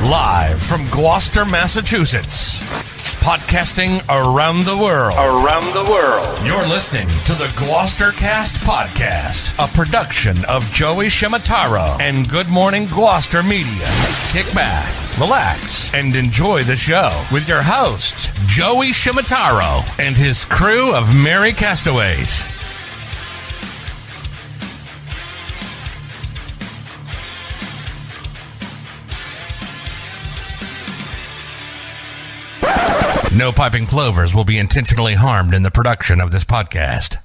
Live from Gloucester, Massachusetts. Podcasting around the world. You're listening to the GloucesterCast podcast, a production of Joey Shimataro and Good Morning Gloucester Media. Kick back, relax, and enjoy the show with your host, Joey Shimataro, and his crew of merry castaways. No piping plovers will be intentionally harmed in the production of this podcast.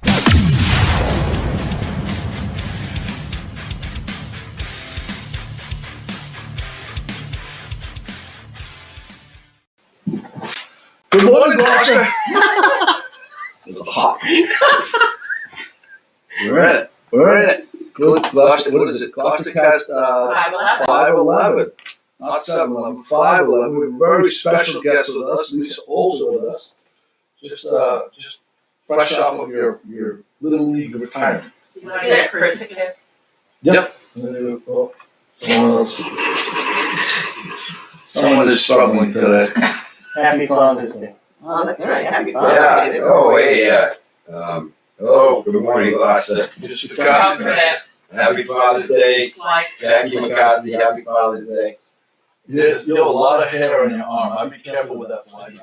Good morning, Gloucester. It was hot. We're in it. Good Gloucester. What is it? GloucesterCast 511. Not 711, 511. We have a very special guest with us, Lisa Olson with us. Just fresh off of your Little League retirement. Is that Chris again? Yep. Someone is struggling today. Happy Father's Day. Oh, that's right. Happy Father's Day. Yeah. Good morning, Gloucester. Just Talk forgot. for that. Happy Father's Day. Like, Jackie McCarthy, happy Father's Day. Yes, you have a lot of hair on your arm. I'd be careful with that flag.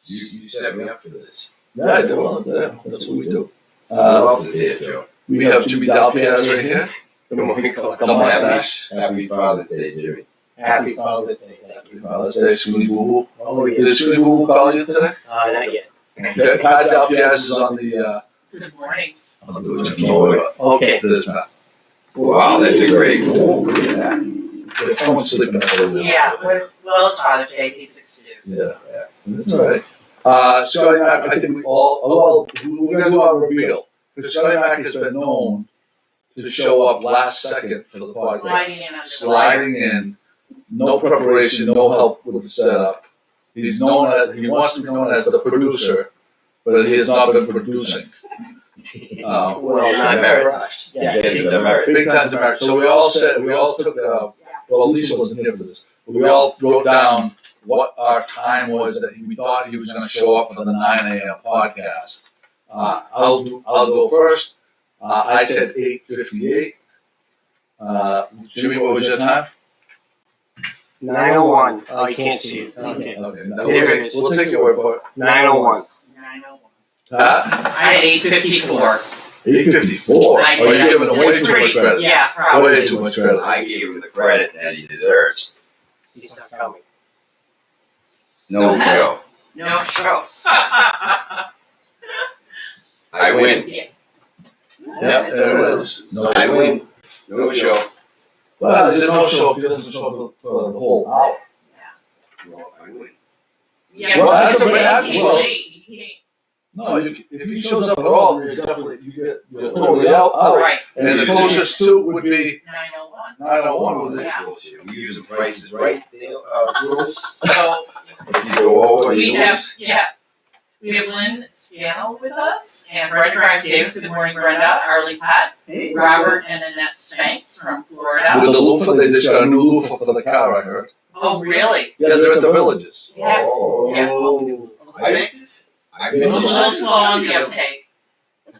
You set me up for this. Yeah, I do. Well, yeah, that's what we do. Who else is here, Joe? We have Jimmy Dalpiaz right here. Good morning, The mustache. Happy Father's Day, Jimmy. Happy Father's Day. Thank you. Let's say Scooty Boo Boo. Oh, Did yeah. Scooty Boo Boo call you today? Not yet. Okay, Pat Dalpiaz is on the good morning. Okay. There's Pat. Wow, that's a great yeah. Someone's sleeping at the window. Yeah, well, it's Father's Day. He's 62. Yeah, that's all right. Scotty Mac, I think we all, we're going to do our reveal. Because Scotty Mac has been known to show up last second for the podcast. Sliding in, no preparation, no help with the setup. He wants to be known as the producer, but he has not been producing. Well, not Demerit. for us. Yeah. It's a demerit. Big time demerit. So we all took, well, Lisa wasn't here for this, but we all wrote down what our time was that we thought he was going to show up for the 9 a.m. podcast. I'll go first. I said 8:58. Jimmy, what was your time? 9:01. Oh, you can't see it. Okay. Okay. We'll take your word for it. 9:01. 901. Huh? I had 854. 8:54. Oh, you're giving him way too much credit. Yeah, probably. Way too much credit. I gave him the credit that he deserves. He's not coming. No, Joe. No show. I win. Yeah. Yep, there it is. No, I win. No show. Well, there's a no-show if he doesn't show up for the whole hour. Well, I win. Yeah, Well, well, that's a bad- he well- ain't. No, if he shows up at all, you're totally out. Right. And the closest to would be 901. 901. That's bullshit. We use the prices right rules. So If you go over, we you have, lose. we have Lynn Scannell with us, and Brenda Grimes Davis. Good morning, Brenda. Arlie Pat, Robert, and Annette Spanks from Florida. With the loofah, they just got a new loofah for the car, I heard. Oh, really? Yeah, they're at the Villages. Yes. Oh. Yeah. I've A been little to slow on the uptake.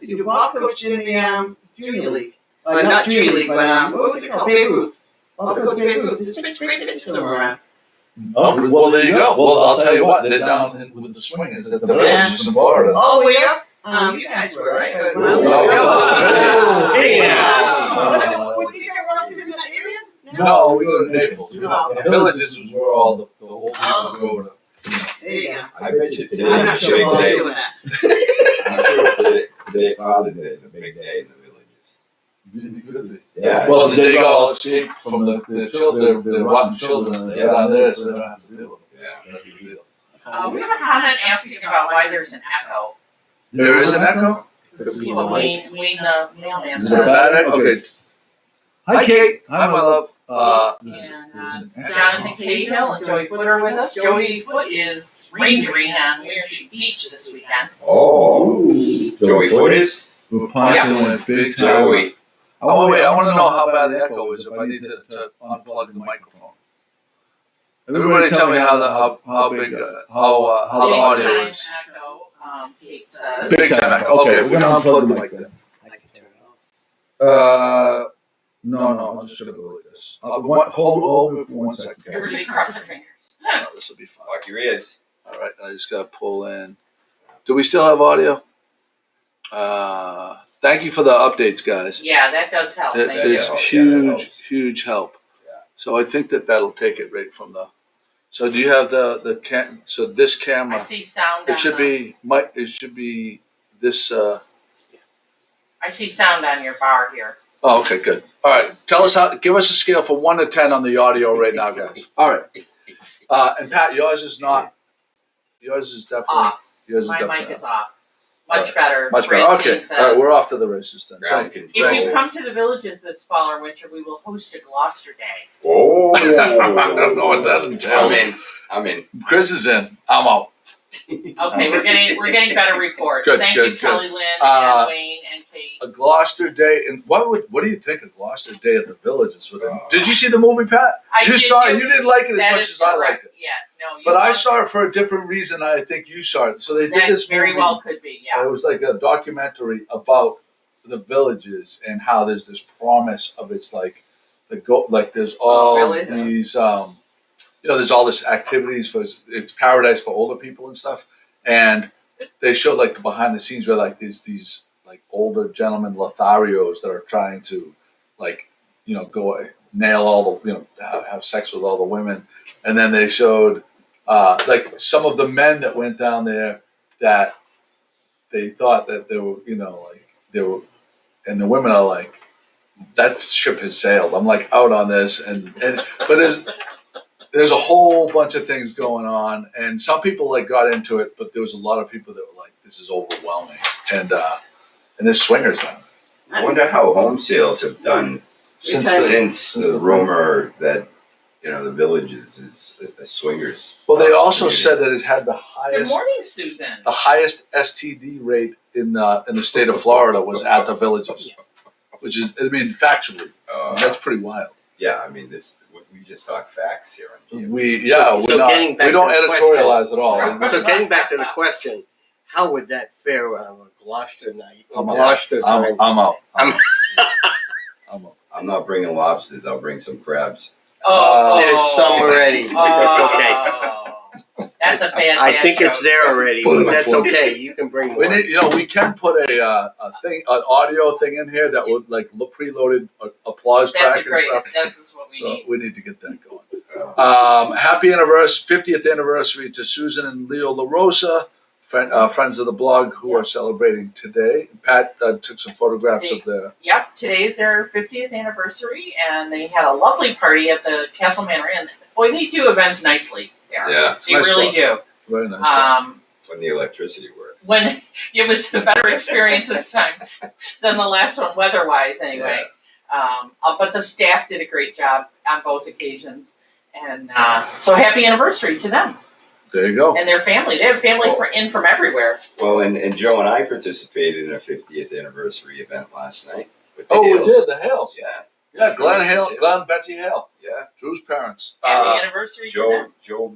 You Bob coached in the junior league. Not junior league, but what was it called? Babe Ruth. Bob coached Babe Ruth. There's a great picture somewhere around. Oh, well, there you go. Well, I'll tell you what, they're down with the swingers at the Villages in Florida. Oh, yeah? You guys were, right? Oh, Yeah. Would you ever run through in that area? No, we go to Naples. Oh. Villages was where all the whole people would go to. There you go. I bet you today I'm is not a sure big Bob's day. doing that. I'm sure today Father's Day is a big day in the villages. Yeah. Well, the day all escape from the children, the rotten children, and they get on there, so they don't have to deal with it. Yeah. That's the deal. We have a comment asking about why there's an echo. There is an echo? This is what Wayne, the mailman Is there a bad echo? Okay. Hi, Kate. Hi, my love. And Jonathan Cahill and Joey Foot are with us. Joey Foot is rangering on Mirashy Beach this weekend. Oh, Joey Foot is? We're pumping it big time. Joey. I want to know how bad the echo is if I need to unplug the microphone. Everybody tell me how big how the audio Big is. time echo, Kate says. Big time echo. Okay, we're gonna unplug the mic then. I can turn it off. No, I'm just gonna go like this. Hold it for 1 second. guys. Everybody cross their fingers. No, this will be fine. Lock your ears. All right, I just gotta pull in. Do we still have audio? Thank you for the updates, guys. Yeah, that does help. Thank you. It's huge help. Yeah. So I think that'll take it right from the. So do you have so this I camera? see sound. It should be It should be this. I see sound on your bar here. Oh, okay, good. All right, give us a scale from 1 to 10 on the audio right now, guys. All right. And Pat, yours is not. Yours is definitely. Off. Yours is My definitely mic is off. off. Much better. Much better. Francine Okay. says, All right, we're off to the races then. Ground Thank you. control. if you come to the villages this fall or winter, we will host a Gloucester Day. Oh. I don't know what that entails. I'm in. Chris is in. I'm out. Okay, we're getting better reports. Good, Thank good, you, Kelly Lynn and Wayne and Kate. A Gloucester Day, and what do you think of Gloucester Day at the Villages? Did you see the movie, Pat? I You did saw it. do- You didn't like it as That much is as I liked correct. it. Yeah, no, you But I watched saw it for a different reason. I think you saw it. So they did that this very movie. well could be, yeah. It was like a documentary about the villages and how there's this promise of it's like there's all really? these there's all this activities for it's paradise for older people and stuff. And they showed like the behind the scenes where like these like older gentlemen Lotharios that are trying to go nail all the have sex with all the women. And then they showed like some of the men that went down there that they thought that they were, and the women are like, that ship has sailed. I'm like out on this, but there's a whole bunch of things going on, and some people like got into it, but there was a lot of people that were like, this is overwhelming, and there's swingers now. I wonder how home sales have done since the rumor that the Villages is a swingers. Well, they also community. said that it had the Good highest morning, Susan. STD rate in the state of Florida was at the Villages, which is, factually, that's pretty wild. Yeah, we just talk facts here. We So getting back we don't to the editorialize at all. So getting back to the question, how would that fare on a Gloucester night? I'm out. Gloucester time. I'm out. I'm not bringing lobsters. I'll bring some crabs. There's some already, but that's okay. That's a bad. I think it's joke. there already, but that's okay. You can bring We more. need, we can put an audio thing in here that would like preloaded applause That's track a and great. stuff. This is what we So need. we need to get that going. Happy anniversary, 50th anniversary to Susan and Leo LaRosa, friends of the blog who are celebrating today. Pat took some photographs of their. Yep, today's their 50th anniversary, and they had a lovely party at the Castle Manor Inn. Boy, they do events nicely there. Yeah, It's They nice really fun. do. Very nice. when the electricity works. When it was a better experience this time than the last one, weather-wise, anyway. But the staff did a great job on both occasions, and so happy anniversary to them There you go. and their family. They have family from everywhere. Well, and Joe and I participated in a 50th anniversary event last night. With the Oh, we Hales. did the Hales. Yeah. Yeah, Glenn Hales. Hale, Glenn Betsy Hale, Yeah. Drew's parents. Happy anniversary to Joe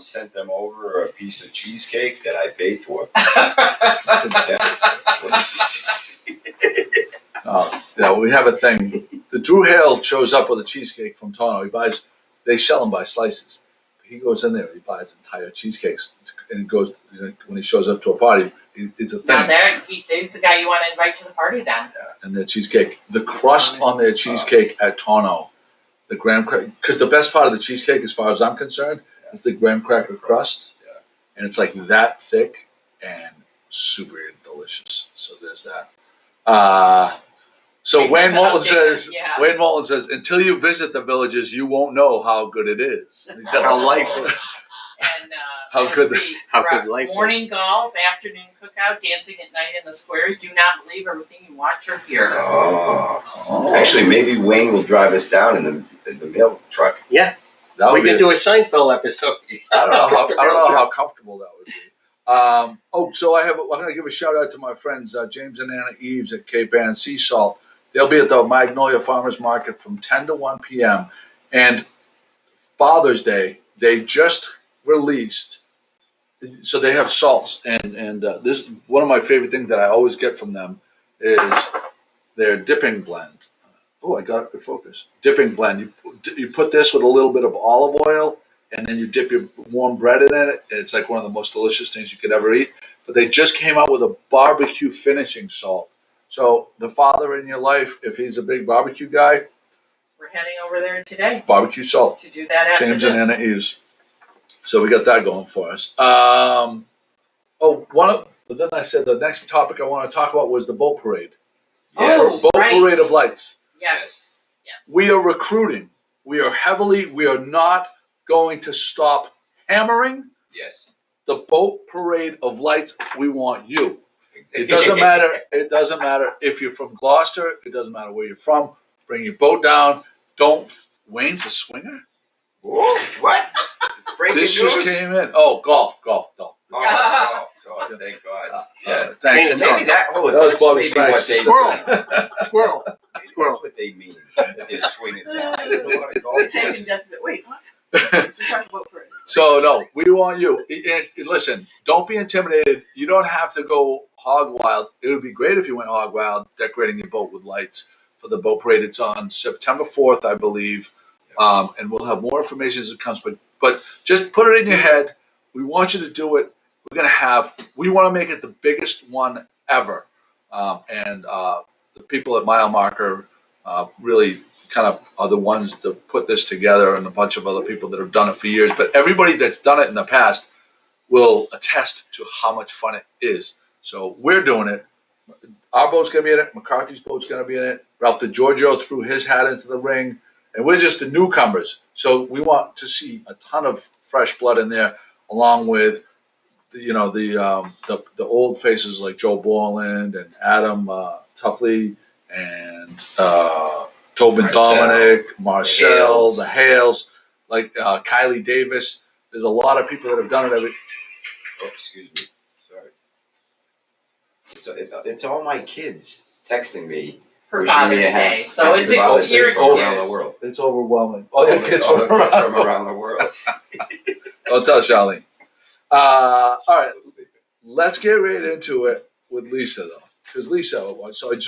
sent them over a piece of cheesecake that I paid for. We have a thing. The Drew Hale shows up with a cheesecake from Toronto. They sell them by slices. He goes in there, he buys entire cheesecakes, and it goes, when he shows up to a party, it's a thing. Now there's the guy you want to invite to the party then. And their cheesecake, the crust on their cheesecake at Toronto, the graham cracker, because the best part of the cheesecake, as far as I'm concerned, is the graham cracker crust. Yeah. And it's like that thick and super delicious. So there's that. So Big Wayne Moulton update, says, yeah. until you visit the villages, you won't know how good it is. And he's got How life is. And How let's good- see, how good life is. morning golf, afternoon cookout, dancing at night in the squares. Do not believe everything you watch or hear. Oh. Actually, maybe Wayne will drive us down in the mail truck. That We would be could do a Seinfeld episode. I don't know how comfortable that would be. So I'm going to give a shout out to my friends James and Anna Eves at Cape Ann Sea Salt. They'll be at the Magnolia Farmers Market from 10 to 1 p.m. And Father's Day They just released. So they have salts, and this one of my favorite things that I always get from them is their dipping blend. Oh, I got it focused. Dipping blend. You put this with a little bit of olive oil, and then you dip your warm bread in it. It's like one of the most delicious things you could ever eat. But they just came out with a barbecue finishing salt. So the father in your life, if he's a big barbecue guy, We're heading over there today barbecue salt. to do that after James this. and Anna Eves. So we got that going for us. But then I said the next topic I want to talk about was the boat parade. Yes. Boat right. parade of lights. Yes. We are recruiting. We are not going to stop hammering Yes. the boat parade of lights. We want you. It doesn't matter. It doesn't matter if you're from Gloucester. It doesn't matter where you're from. Bring your boat down. Wayne's a swinger? Whoa, what? Breaking This news? just came in. Oh, golf. Oh, thank God. Yeah. Thanks. Maybe that was that's Bobby maybe Frank. what they Squirrel. Maybe that's what they mean. That they're swinging down. There's a lot of golf We're taking courses. definite. Wait, what? So we're talking about parade. So, no, we want you. Listen, don't be intimidated. You don't have to go hog wild. It would be great if you went hog wild decorating your boat with lights for the boat parade. It's on September 4th, I believe. And we'll have more information as it comes. But just put it in your head. We want you to do it. We want to make it the biggest one ever. And the people at Mile Marker really kind of are the ones that put this together, and a bunch of other people that have done it for years. But everybody that's done it in the past will attest to how much fun it is. So we're doing it. Our boat's going to be in it. McCarthy's boat's going to be in it. Ralph DiGiorgio threw his hat into the ring. And we're just the newcomers. So we want to see a ton of fresh blood in there, along with the old faces like Joe Borland and Adam Tuffley and Tobin Dominic, Marcel, the Hales, like Kylie Davis. There's a lot of people that have done it Oh, excuse me. Sorry. It's all my kids texting me. For wishing me Father's a Day. happy So it's Father's Day you're from around the excused. world. It's overwhelming. Oh, yeah, kids All from the kids around. from around the world. Don't tell Charlene. All right, let's get right into it with Lisa, though. Because Lisa, so it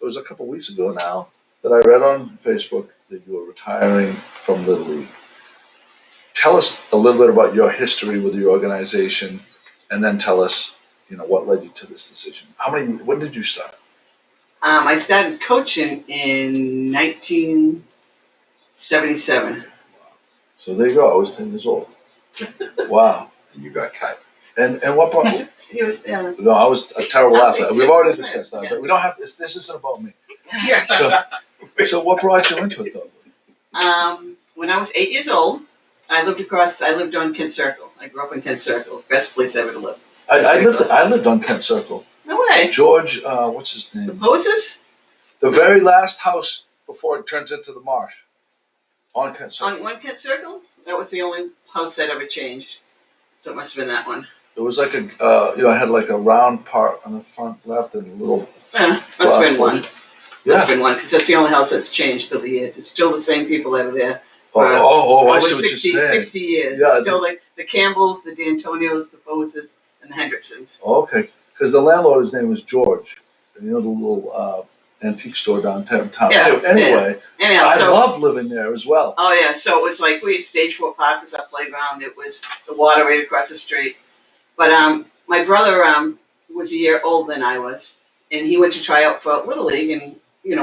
was a couple weeks ago now that I read on Facebook that you were retiring from Little League. Tell us a little bit about your history with the organization, and then tell us, what led you to this decision. When did you start? I started coaching in 1977. So there you go. I was 10 years old. Wow. And you got cut. And what brought He was, No, I was a terrible athlete. We've already discussed that, but we don't have this. This isn't about me. So what brought you into it, though? when I was 8 years old, I lived on Kent Circle. I grew up in Kent Circle. Best place ever to live. I lived on Kent Circle. No way. George, what's his The name? Poses? The very last house before it turns into the marsh. On Kent Circle. On one Kent Circle? That was the only house that ever changed. So it must have been that one. It was like I had like a round part on the front left and a little. Yeah, must have been one. Yeah. Must have been one, because that's the only house that's changed through the years. It's still the same people that are there. I over see what 60, you're saying. 60 years. Yeah, It's still like the Campbells, the D'Antonios, the Poses, and the Hendricksons. Okay, because the landlord's name was George. And the little antique store downtown. Yeah, Anyway, Anyhow, I so love living there as well. oh yeah, so it was like we had Stage 4 Park as our playground. It was the water right across the street. But my brother was a year older than I was, and he went to try out for Little League, and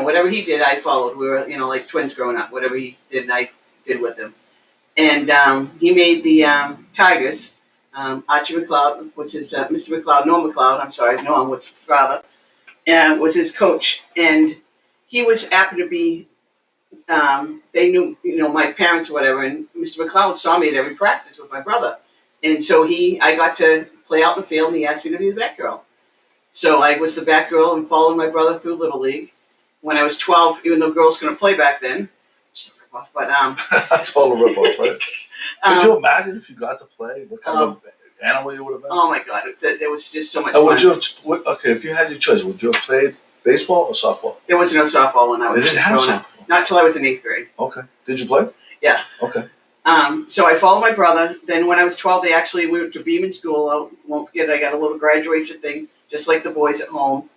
whatever he did, I followed. We were like twins growing up. Whatever he did, I did with him. And he made the Tigers. Archie McLeod was his Mr. McLeod. Norm McLeod. I'm sorry, Norm was his father. Was his coach, and he happened to be. They knew, my parents or whatever, and Mr. McLeod saw me at every practice with my brother, and so I got to play out in the field, and he asked me to be the back girl. So I was the back girl and followed my brother through Little League. When I was 12, even though girls couldn't play back then, but That's all a ripoff, right? Could you imagine if you got to play? What kind of animal you would have been? oh my God, it was just so much And fun. if you had your choice, would you have played baseball or softball? There was no softball when I They was didn't have growing up. softball. Not till I was in 8th grade. Okay. Did you play? Yeah. Okay. So I followed my brother. Then when I was 12, they actually went to Beeman School. I won't forget, I got a little graduation thing, just like the boys at home.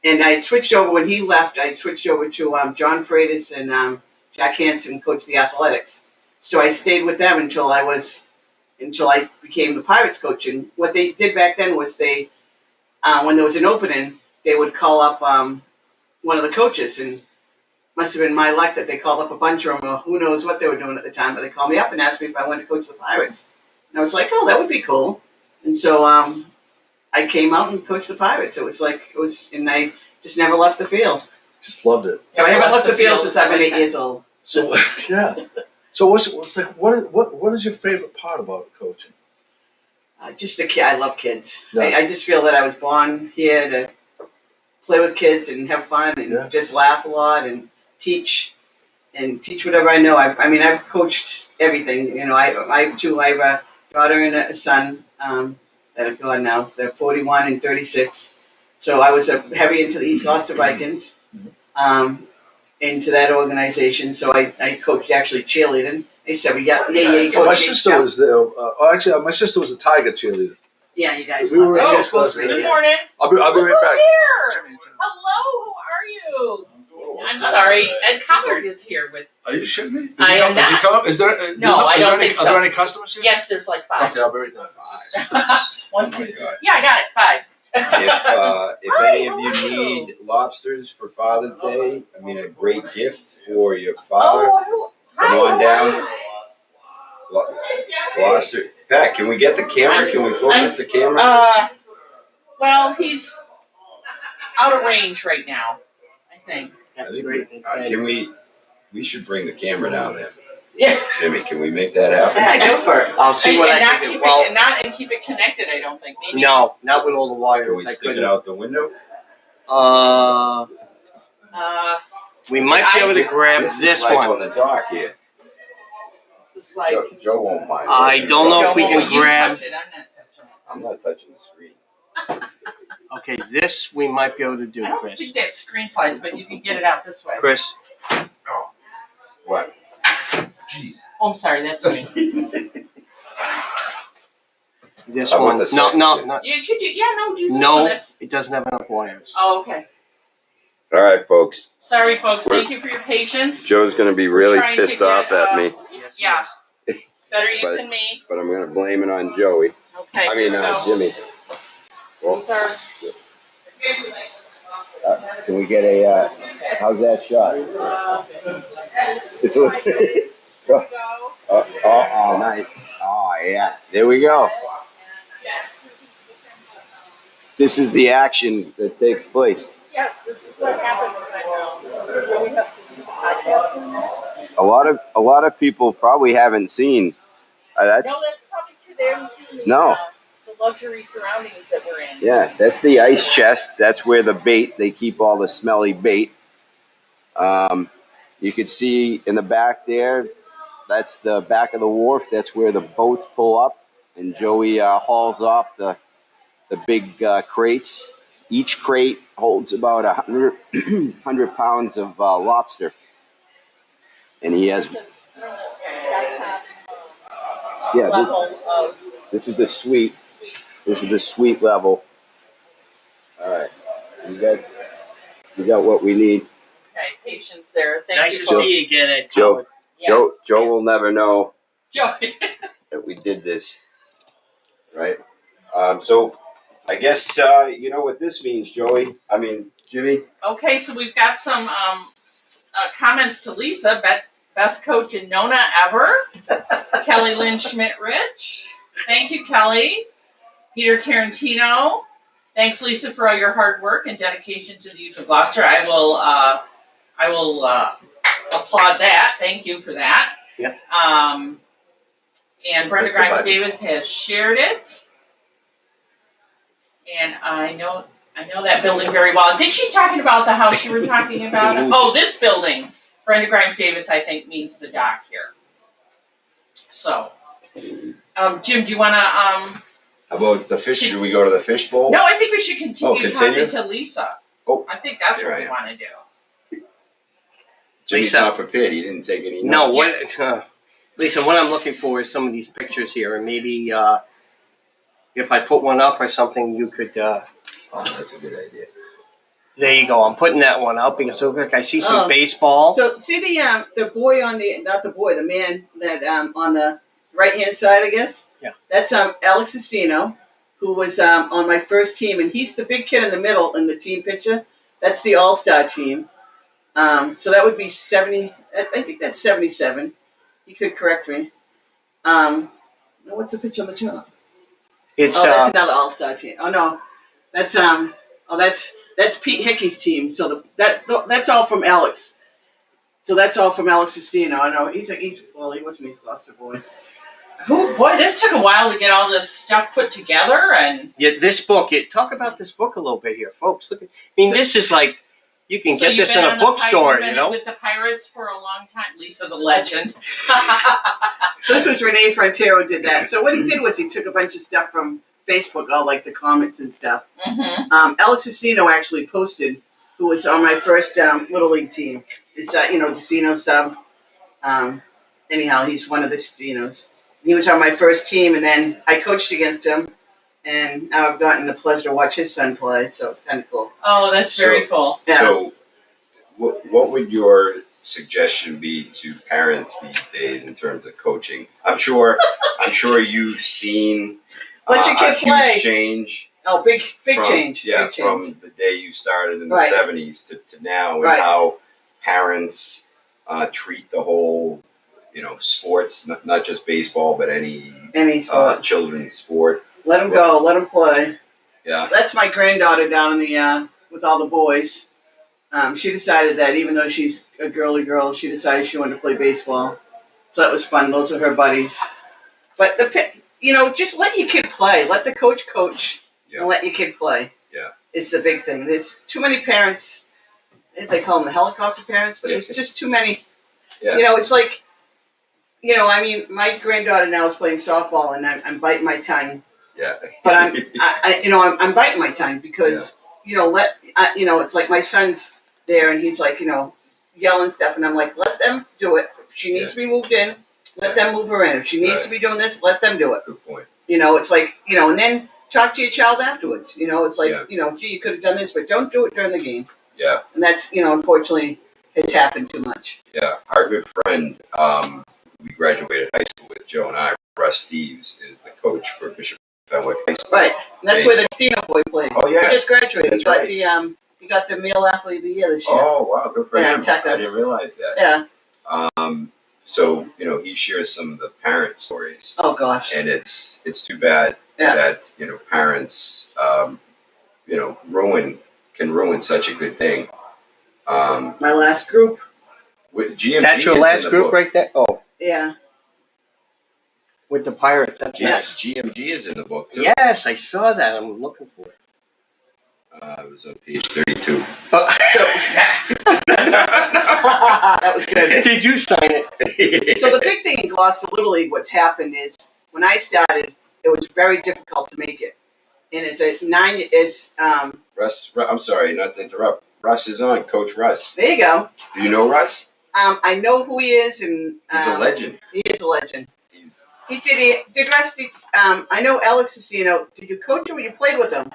And I switched over, when he left, I switched over to John Freitas and Jack Hansen coached the athletics. So I stayed with them until I became the Pirates coach. And what they did back then was they, when there was an opening, they would call up one of the coaches, and must have been my luck that they called up a bunch of them, or who knows what they were doing at the time, but they called me up and asked me if I wanted to coach the Pirates. And I was like, oh, that would be cool. And so I came out and coached the Pirates. And I just never left the field. Just loved it. So I haven't left the field since I've been 8 years old. So yeah. So what is your favorite part about coaching? Just the kid. I love kids. Yeah. I just feel that I was born here to play with kids and have fun and just laugh a lot and teach whatever I know. I mean, I've coached everything. You know, I have a daughter and a son that are gone now. They're 41 and 36. So I was heavy into the East Gloucester Vikings, into that organization. So I coached actually cheerleading. I used to have a yay coach. My sister was there. Actually, my sister was a Tiger cheerleader. Yeah, you guys. We were you're supposed supposed to be. Good Yeah. morning. I'll be right back. Here. Hello, how are you? I'm sorry, Ed Collard is here with. Are you shitting me? I am Is he not. coming? Is there? No, I don't think Are there so. any customers here? Yes, there's like 5. Okay, I'll be right there. 1, Oh 2. my God. Yeah, I got it. 5. If Hi, any of how you are you? need lobsters for Father's Day, I mean, a great gift for your father. Hi, Come on how down. are you? Gloucester. Pat, can we get the camera? Can we focus the camera? Well, he's out of range right now, I think. That's great. Can we should bring the camera down there. Yeah. Jimmy, can we make that happen? Yeah, go for it. I'll see and, what and I not can keep do. Well, and keep it connected. I don't think. Maybe. no, not with all the wires. Can we I stick couldn't. it out the window? We might be able to grab This this is life one. on the dock here. It's like. Joe won't mind. I don't know if we Joe, can will you grab- touch it? I'm not touching it. I'm not touching the screen. Okay, this we might be able to do, I don't Chris. think that screen slides, but you can get it out this way. Chris, What? Jeez. Oh, I'm sorry, that's me. this How about one. the second? No. You could do, do this one. No, That's, it doesn't have enough wires. oh, okay. All right, folks. Sorry, folks. Thank you for your patience. Joe's going to be We're really trying to pissed get, off at me, Yes, Yeah. yes. Better you But- than me. but I'm going to blame it on Joey. Okay. I mean, here we go. Jimmy. Well, These are- can we get a, how's that shot? It's oh, nice. Oh, yeah. There we go. This is the action that takes place. Yes, this is what happens when we have to do podcasts. A lot of people probably haven't seen. That's No, that's probably true. They haven't seen No. The luxury surroundings that we're in. yeah. That's the ice chest. That's where the bait. They keep all the smelly bait. You could see in the back there. That's the back of the wharf. That's where the boats pull up, and Joey hauls off the big crates. Each crate holds about 100 pounds of lobster, and he has. Yeah, Level of this is the sweet. sweet. This is the sweet level. All right, we got what we need. Okay, patience there. Thank Nice you. to see you again, Ed. Joe, Yes. Joe will never know Joe. that we did this, right? So I guess you know what this means, Joey. I mean, Jimmy. Okay, so we've got some comments to Lisa. Best coach in Nona ever. Kelly Lynn Schmidt-Rich. Thank you, Kelly. Peter Tarantino. Thanks, Lisa, for all your hard work and dedication to the youth of Gloucester. I will applaud that. Thank you for that. Yep. And Brenda Mr. Grimes Biden. Davis has shared it. And I know that building very well. I think she's talking about the house you were talking about. Oh, this building. Brenda Grimes Davis, I think, means the dock here. So, Jim, do you want to? How about the fish? Should we go to the fish bowl? No, I think we should continue continue? talking to Lisa. Oh, I think that's there what I we am. want to do. Jimmy's Lisa. not prepared. He didn't take any No, notes. what? Lisa, what I'm looking for is some of these pictures here, and maybe if I put one up or something, you could. Oh, that's a good idea. There you go. I'm putting that one up because look, I see some Oh. baseball. So see the boy on the the man that on the right hand side, I guess. Yeah. That's Alex Sestino, who was on my first team, and he's the big kid in the middle in the team picture. That's the All-Star team. So that would be 70. I think that's 77. You could correct me. What's the picture on the top? It's That's another All-Star team. Oh no, that's that's Pete Hickey's team. So that's all from Alex. So that's all from Alex Sestino. I know he's he wasn't East Gloucester boy. Boy, this took a while to get all this stuff put together, and this book. Talk about this book a little bit here, folks. Look, this is like you can get you've this been in on a the bookstore, you've been with the Pirates for a long time. Lisa, the legend. So this was Renee Frontero did that. So what he did was he took a bunch of stuff from Facebook, all like the comments and stuff. Mm-hmm. Alex Sestino actually posted, who was on my first Little League team. It's Destino sub. Anyhow, he's one of the Destinos. He was on my first team, and then I coached against him, and now I've gotten the pleasure to watch his son play. So it's kind of cool. Oh, that's very cool. Yeah. So, what would your suggestion be to parents these days in terms of coaching? I'm sure you've seen Let your kid a play. huge change. Oh, big from, change. Yeah, big change. from the day you started in the Right. 70s to now, and Right. how parents treat the whole, sports, not just baseball, but any sport. children's sport. Let him go. Let him play. Yeah. So that's my granddaughter down in the with all the boys. She decided that even though she's a girly girl, she decided she wanted to play baseball. So that was fun. Those are her buddies. But just let your kid play. Let the coach coach, Yeah. and let your kid play. Yeah. It's the big thing. There's too many parents. They call them the helicopter parents, but Yeah. there's just too many. Yeah. It's like, my granddaughter now is playing softball, and I'm biting my tongue. Yeah. But I'm biting my tongue because it's like my son's there, and he's like yelling stuff, and I'm like, let them do it. If she needs to be moved in, let them move her in. If she needs to be doing this, let them do it. Good point. It's like and then talk to your child afterwards. It's like Yeah. gee, you could have done this, but don't do it during the game. Yeah. And that's unfortunately has happened too much. Yeah. Our good friend, we graduated high school with, Joe and I, Russ Steves, is the coach for Bishop Fenwick High School. Right. And that's where the Destino boy played. Oh, yeah. He just graduated. That's He got right. he got the male athlete of the year this year. Oh, wow. Good for Yeah, him. Tucker. I didn't realize that. Yeah. So, he shares some of the parent stories. Oh gosh. And it's too bad Yeah. that, parents, can ruin such a good thing. My last group. With GMG That's your is last in the group book. right there. Oh, Yeah. with the Pirates. That's Yes. GMG is in the book too. Yes, I saw that. I'm looking for it. It was on page 32. So that was good. Did you sign it? So the big thing in Gloucester Little League, what's happened is when I started, it was very difficult to make it. And Russ, I'm sorry, not to interrupt. Russ is on, Coach Russ. there you go. Do you know Russ? I know who he is, and He's a legend. He is a legend. He's He did Rusty. I know Alex Sestino. Did you coach him or you played with him?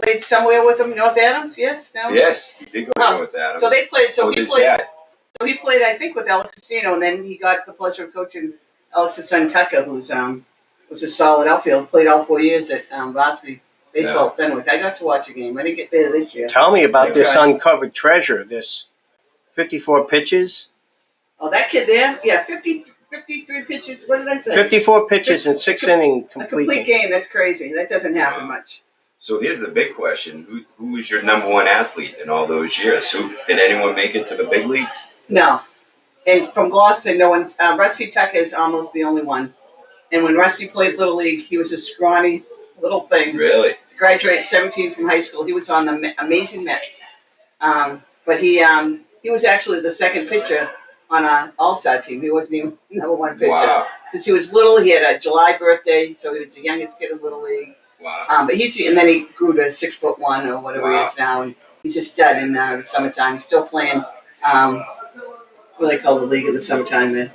Played somewhere with him, North Adams? Yes? No? yes, he did go Oh, with that. So they played. So with he his played. dad. So he played, I think, with Alex Sestino, and then he got the pleasure of coaching Alex's son Tucker, who's was a solid outfield. Played all 4 years at varsity baseball at Fenwick. I got to watch a game. I didn't get there this year. Tell me about this Okay. uncovered treasure. This 54 pitches. Oh, that kid there? Yeah, 53 pitches. What did I say? 54 pitches in 6-inning A complete complete game. game. That's crazy. That doesn't happen much. So here's the big question: Who was your number one athlete in all those years? Did anyone make it to the big leagues? No. And from Gloucester, no one's. Rusty Tucker is almost the only one. And when Rusty played Little League, he was a scrawny little thing. Really? Graduated 17 from high school. He was on the Amazing Mets. But he was actually the second pitcher on an all-star team. He wasn't even number one pitcher. Wow! Because he was little. He had a July birthday, so he was the youngest kid in Little League. Wow! But and then he grew to 6'1" or whatever he is now, and he's a stud in the summertime. He's still playing. What do they call the league in the summertime?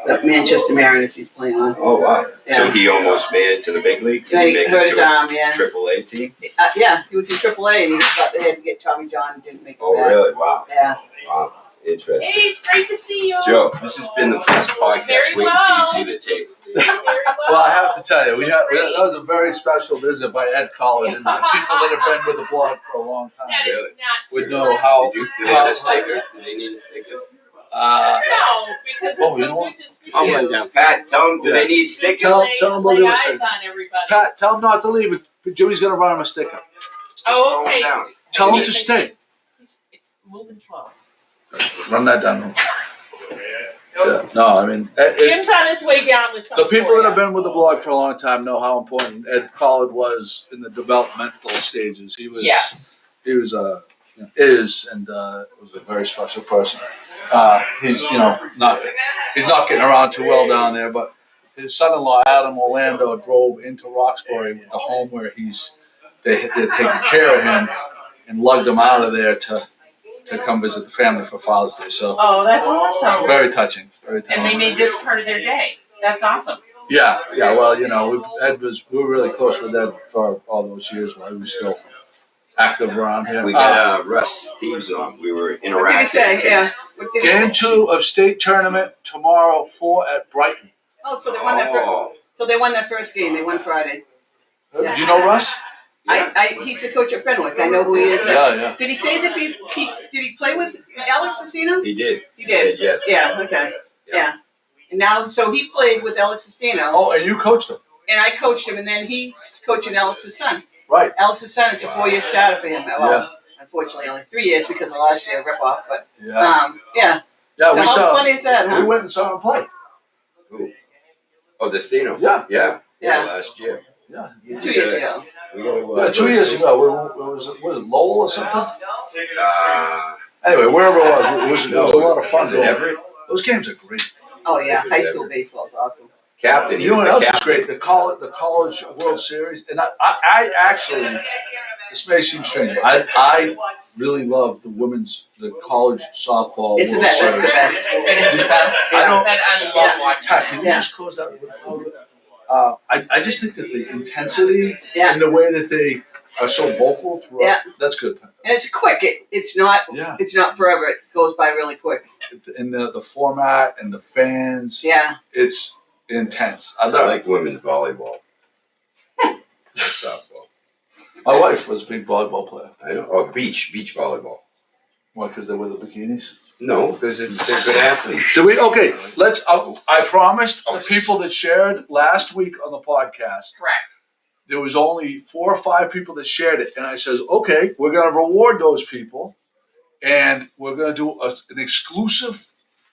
the Manchester Mariners he's playing on. Oh wow! Yeah. So he almost made it to the big leagues. So Did he make hurt it his to arm, yeah. a AAA team. Yeah, he was in AAA and he thought they had to get Tommy John and didn't make it Oh back. really? Wow. Yeah. Wow. Interesting. Hey, it's great to see you. Joe, this has been the best podcast. Very Wait until well. you see the tape. Well, I have to tell you, that was a very special visit by Ed Collin, and the people that have been with the blog for a long time That is Really? not would true. know how. Do they have a sticker? Do they need a sticker? No, because it's Oh, you so know what? good to see I'll you. run down. Pat, tell them. Do they need Good to stickers? Tell- lay- them lay we'll do a eyes sticker. on everybody. Pat, tell him not to leave. Jimmy's gonna run him a sticker. Oh, okay. Down. Tell him Maybe to it's- stay. It's moving slow. Run that down. Yeah. No, I mean, Jim's on his way down with the something. people for that you. have been with the blog for a long time know how important Ed Collin was in the developmental stages. He was. Yes. He was was a very special person. He's he's not getting around too well down there, but his son-in-law Adam Orlando drove into Roxbury with the home where they're taking care of him and lugged him out of there to come visit the family for Father's Day. So Oh, that's awesome. very touching, very touching. And they made this part of their day. That's awesome. Yeah. Well, we were really close with Ed for all those years while he was still active around here. We got Russ Steves on. We were interacting. What did he say? Yeah. What did he Game say? 2 of state tournament tomorrow, 4 at Brighton. Oh, so they won that first. Oh, So they won that first game. They won Friday. Do you know Russ? He's the coach at Fenwick. I know who he is. Yeah. Did he say that did he play with Alex Sestino? he did. He did. Said yes. Yeah. Okay. Yeah. And now, so he played with Alex Sestino, Oh, and you coached him. and I coached him, and then he's coaching Alex's son. Right. Alex's son is a 4-year starter for him. Well, unfortunately, only 3 years because of last year rip off. But Yeah. yeah. Yeah, So we how saw. funny is that, We huh? went and saw him play. Who? Oh, Destino. Yeah. Yeah. Last year. Yeah. 2 years ago. We gotta, Yeah, 2 years ago. Was it Lowell or something? Uh, Anyway, wherever it was a lot of fun. Was it Everett? Those games are great. Oh yeah, high school baseball is awesome. Captain. He You know was what the else is captain. great? The college World Series, and I actually, this may seem strange. I really love the college softball. It's the World best. That's the Series. best. It is the best. I don't- I love Yeah. watching Pat, that. can you Yeah. just close that? I just think that the intensity Yeah. and the way that they are so vocal throughout, Yeah. that's good. And it's quick. It's not forever. It goes by really quick. And the format and the fans, Yeah. it's intense. I I love it. like women's volleyball. Softball. My wife was a big volleyball player. I know. Oh, beach volleyball. Why? Because they wear the bikinis. No, because they're good athletes. Do we? Okay, let's. I promised the people that shared last week on the podcast. Correct. There was only 4 or 5 people that shared it, and I says, okay, we're going to reward those people, and we're going to do an exclusive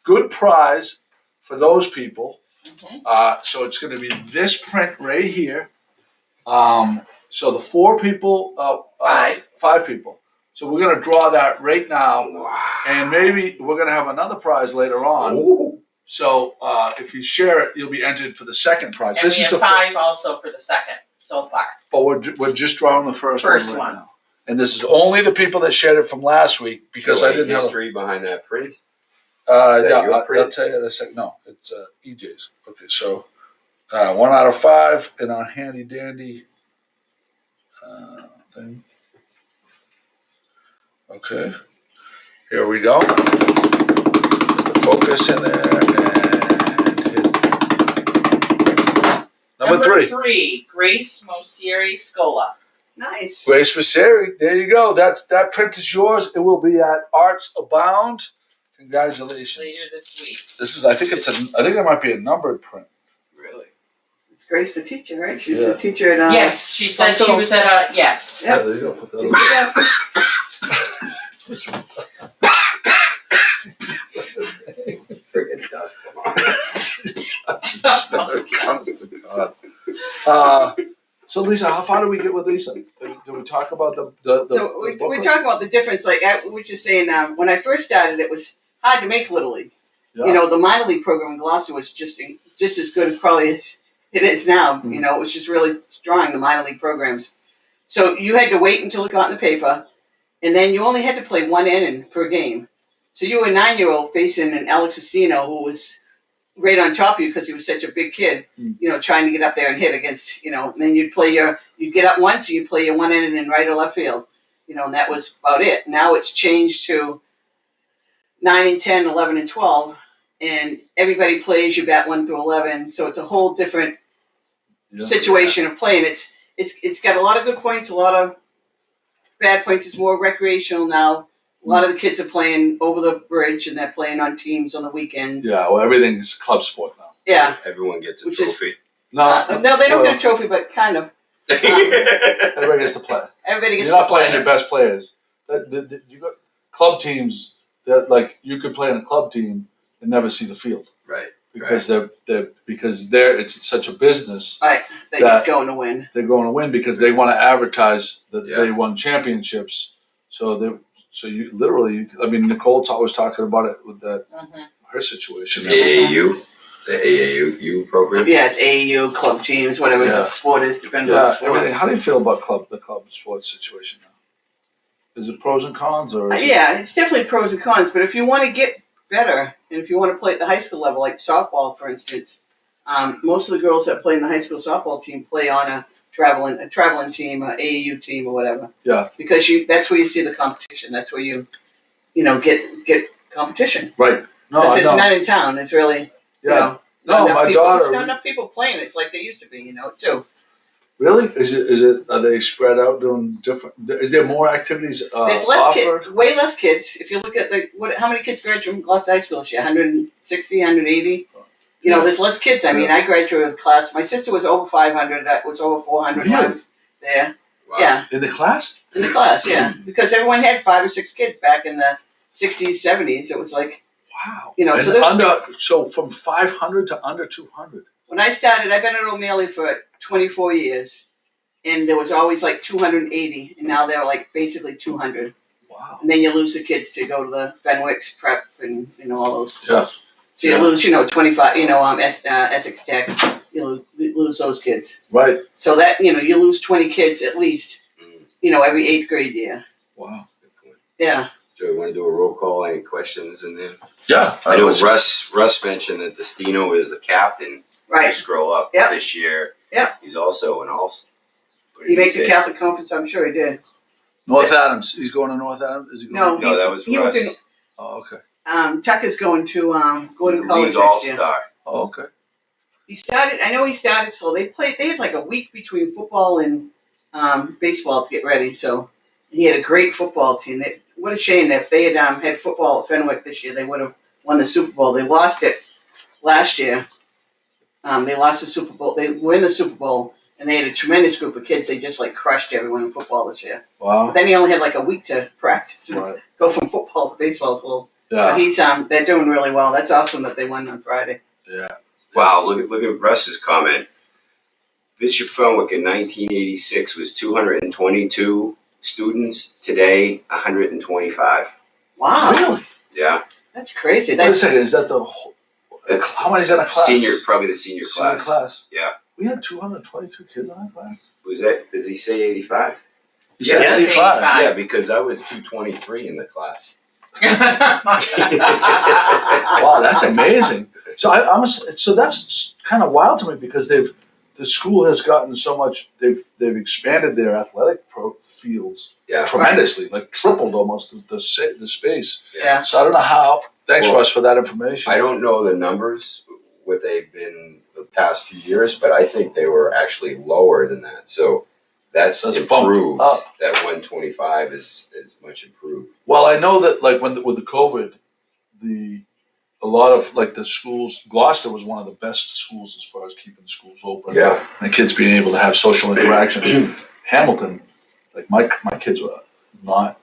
good prize for those people. So it's going to be this print right here. So the 4 people, 5 people. So we're going to draw that right now, and maybe we're going to have another prize later on. Ooh. So if you share it, you'll be entered for the second prize. And This we is have the 5 also for the second so far. but we're just drawing the first one First right one. now. And this is only the people that shared it from last week because I didn't have. history behind that print. Is Yeah, that your I'll print? tell you in a second. No, it's EJ's. Okay, so 1 out of 5 in our handy dandy thing. Okay, here we go. Put the focus in there and hit. Number 3. Grace Mosieri Scola. Nice. Grace Masieri, there you go. That print is yours. It will be at Arts Abound. Congratulations. Later this week. This is. I think it might be a numbered print. Really? It's Grace, the teacher, right? She's Yeah. the teacher at. Yes, she said she was at yes. Yep. There you go. Put that She's the best. Friggin' dust. Come on. Honest to God. So Lisa, how far do we get with Lisa? Do we talk about the So we're booklet? talking about the difference. Like I was just saying, when I first started, it was hard to make Little League. Yeah. You know, the minor league program in Gloucester was just as good probably as it is now. Mm-hmm. You know, it was just really strong, the minor league programs. So you had to wait until it got in the paper, and then you only had to play 1 inning per game. So you were a 9-year-old facing an Alex Sestino who was right on top of you because he was such a big kid, trying to get up there and hit against, and then you'd get up once and you'd play your one inning in right or left field, and that was about it. Now it's changed to 9 and 10, 11 and 12, and everybody plays, you bat 1 through 11. So it's a whole different situation of playing. It's got a lot of good points, a lot of bad points. It's more recreational now. A lot of the kids are playing over the bridge, and they're playing on teams on the weekends. Yeah, well, everything's club sport now. Yeah. Everyone gets a Which is- trophy. No, they don't get a trophy, but kind of. Everybody gets to play. Everybody gets You're to not playing play. your best players. You got club teams that like you could play in a club team and never see the field Right. because they're it's such a business. Right, that you're going to win. They're going to win because they want to advertise that Yeah. they won championships. So you literally, I mean, Nicole was talking about it with that her situation. AAU, the AAU program. Yeah, it's AAU, club teams, whatever the sport is, depending on the sport. Everything. How do you feel about the club sports situation now? Is it pros and cons, or? Yeah, it's definitely pros and cons. But if you want to get better, and if you want to play at the high school level, like softball, for instance, most of the girls that play in the high school softball team play on a traveling team, a AAU team, or whatever. Yeah. Because that's where you see the competition. That's where you get competition. Right. No, Because I it's know. not in town. It's really Yeah. not enough my people. daughter. There's not enough people playing. It's like they used to be, too. Really? Is it? Are they spread out doing different? Is there more activities There's less offered? kids, way less kids. If you look at how many kids graduated from Gloucester High School this year? 160, 180. There's less kids. I mean, I graduated with class. My sister was over 500. I was over 400 when I Really? was there. Wow. Yeah, In the class? in the class, yeah. Because everyone had 5 or 6 kids back in the 60s, 70s. It was like, Wow. And so from 500 to under 200. when I started, I've been at O'Malley for 24 years. And there was always like 280. And now they're like basically 200. Wow. And then you lose the kids to go to the Fenwick's prep and, all those. Yes. So you lose, 25, Essex Tech, you lose those kids. Right. So that, you lose 20 kids at least, every 8th grade year. Wow. Good point. Yeah. Joe, you want to do a roll call? Any questions in there? Yeah. I know Russ mentioned that Destino is the captain. Right. You scroll up Yep. this year. Yep. He's also an All-Star. He makes the Catholic Conference, I'm sure he did. North Adams. He's going to North Adams? Is he going? No, No, that was he Russ. was in, Oh, okay. Tucker's going to Gordon He's a College league next year. All-Star. Oh, okay. He started slow. They had like a week between football and baseball to get ready. So he had a great football team. What a shame that if they had football at Fenwick this year, they would have won the Super Bowl. They lost it last year. They lost the Super Bowl. They were in the Super Bowl, and they had a tremendous group of kids. They just crushed everyone in football this year. Wow. But then he only had like a week to practice and Right. go from football to baseball. It's a little. Yeah. But he's they're doing really well. That's awesome that they won on Friday. Yeah. Wow, look at Russ's comment. Bishop Fenwick in 1986 was 222 students. Today, 125. Wow, Really? Yeah. that's crazy. Wait a second. Is that the whole? That's How many's in a class? probably the senior Senior class. Yeah. We had 222 kids in our class. Was that? Does he say 85? You said Yeah, 85. 85. Yeah, because I was 223 in the class. Wow, that's amazing. So so that's kind of wild to me because the school has gotten so much. They've expanded their athletic fields Yeah. tremendously, like tripled almost the space. Yeah. So I don't know how. Thanks, Well, Russ, for that information. I don't know the numbers, what they've been the past few years, but I think they were actually lower than that. So that's Let's bump improved. up. That 125 is much improved. Well, I know that with the COVID, a lot of the schools, Gloucester was one of the best schools as far as keeping the schools open. Yeah. And kids being able to have social interaction. Hamilton, my kids were not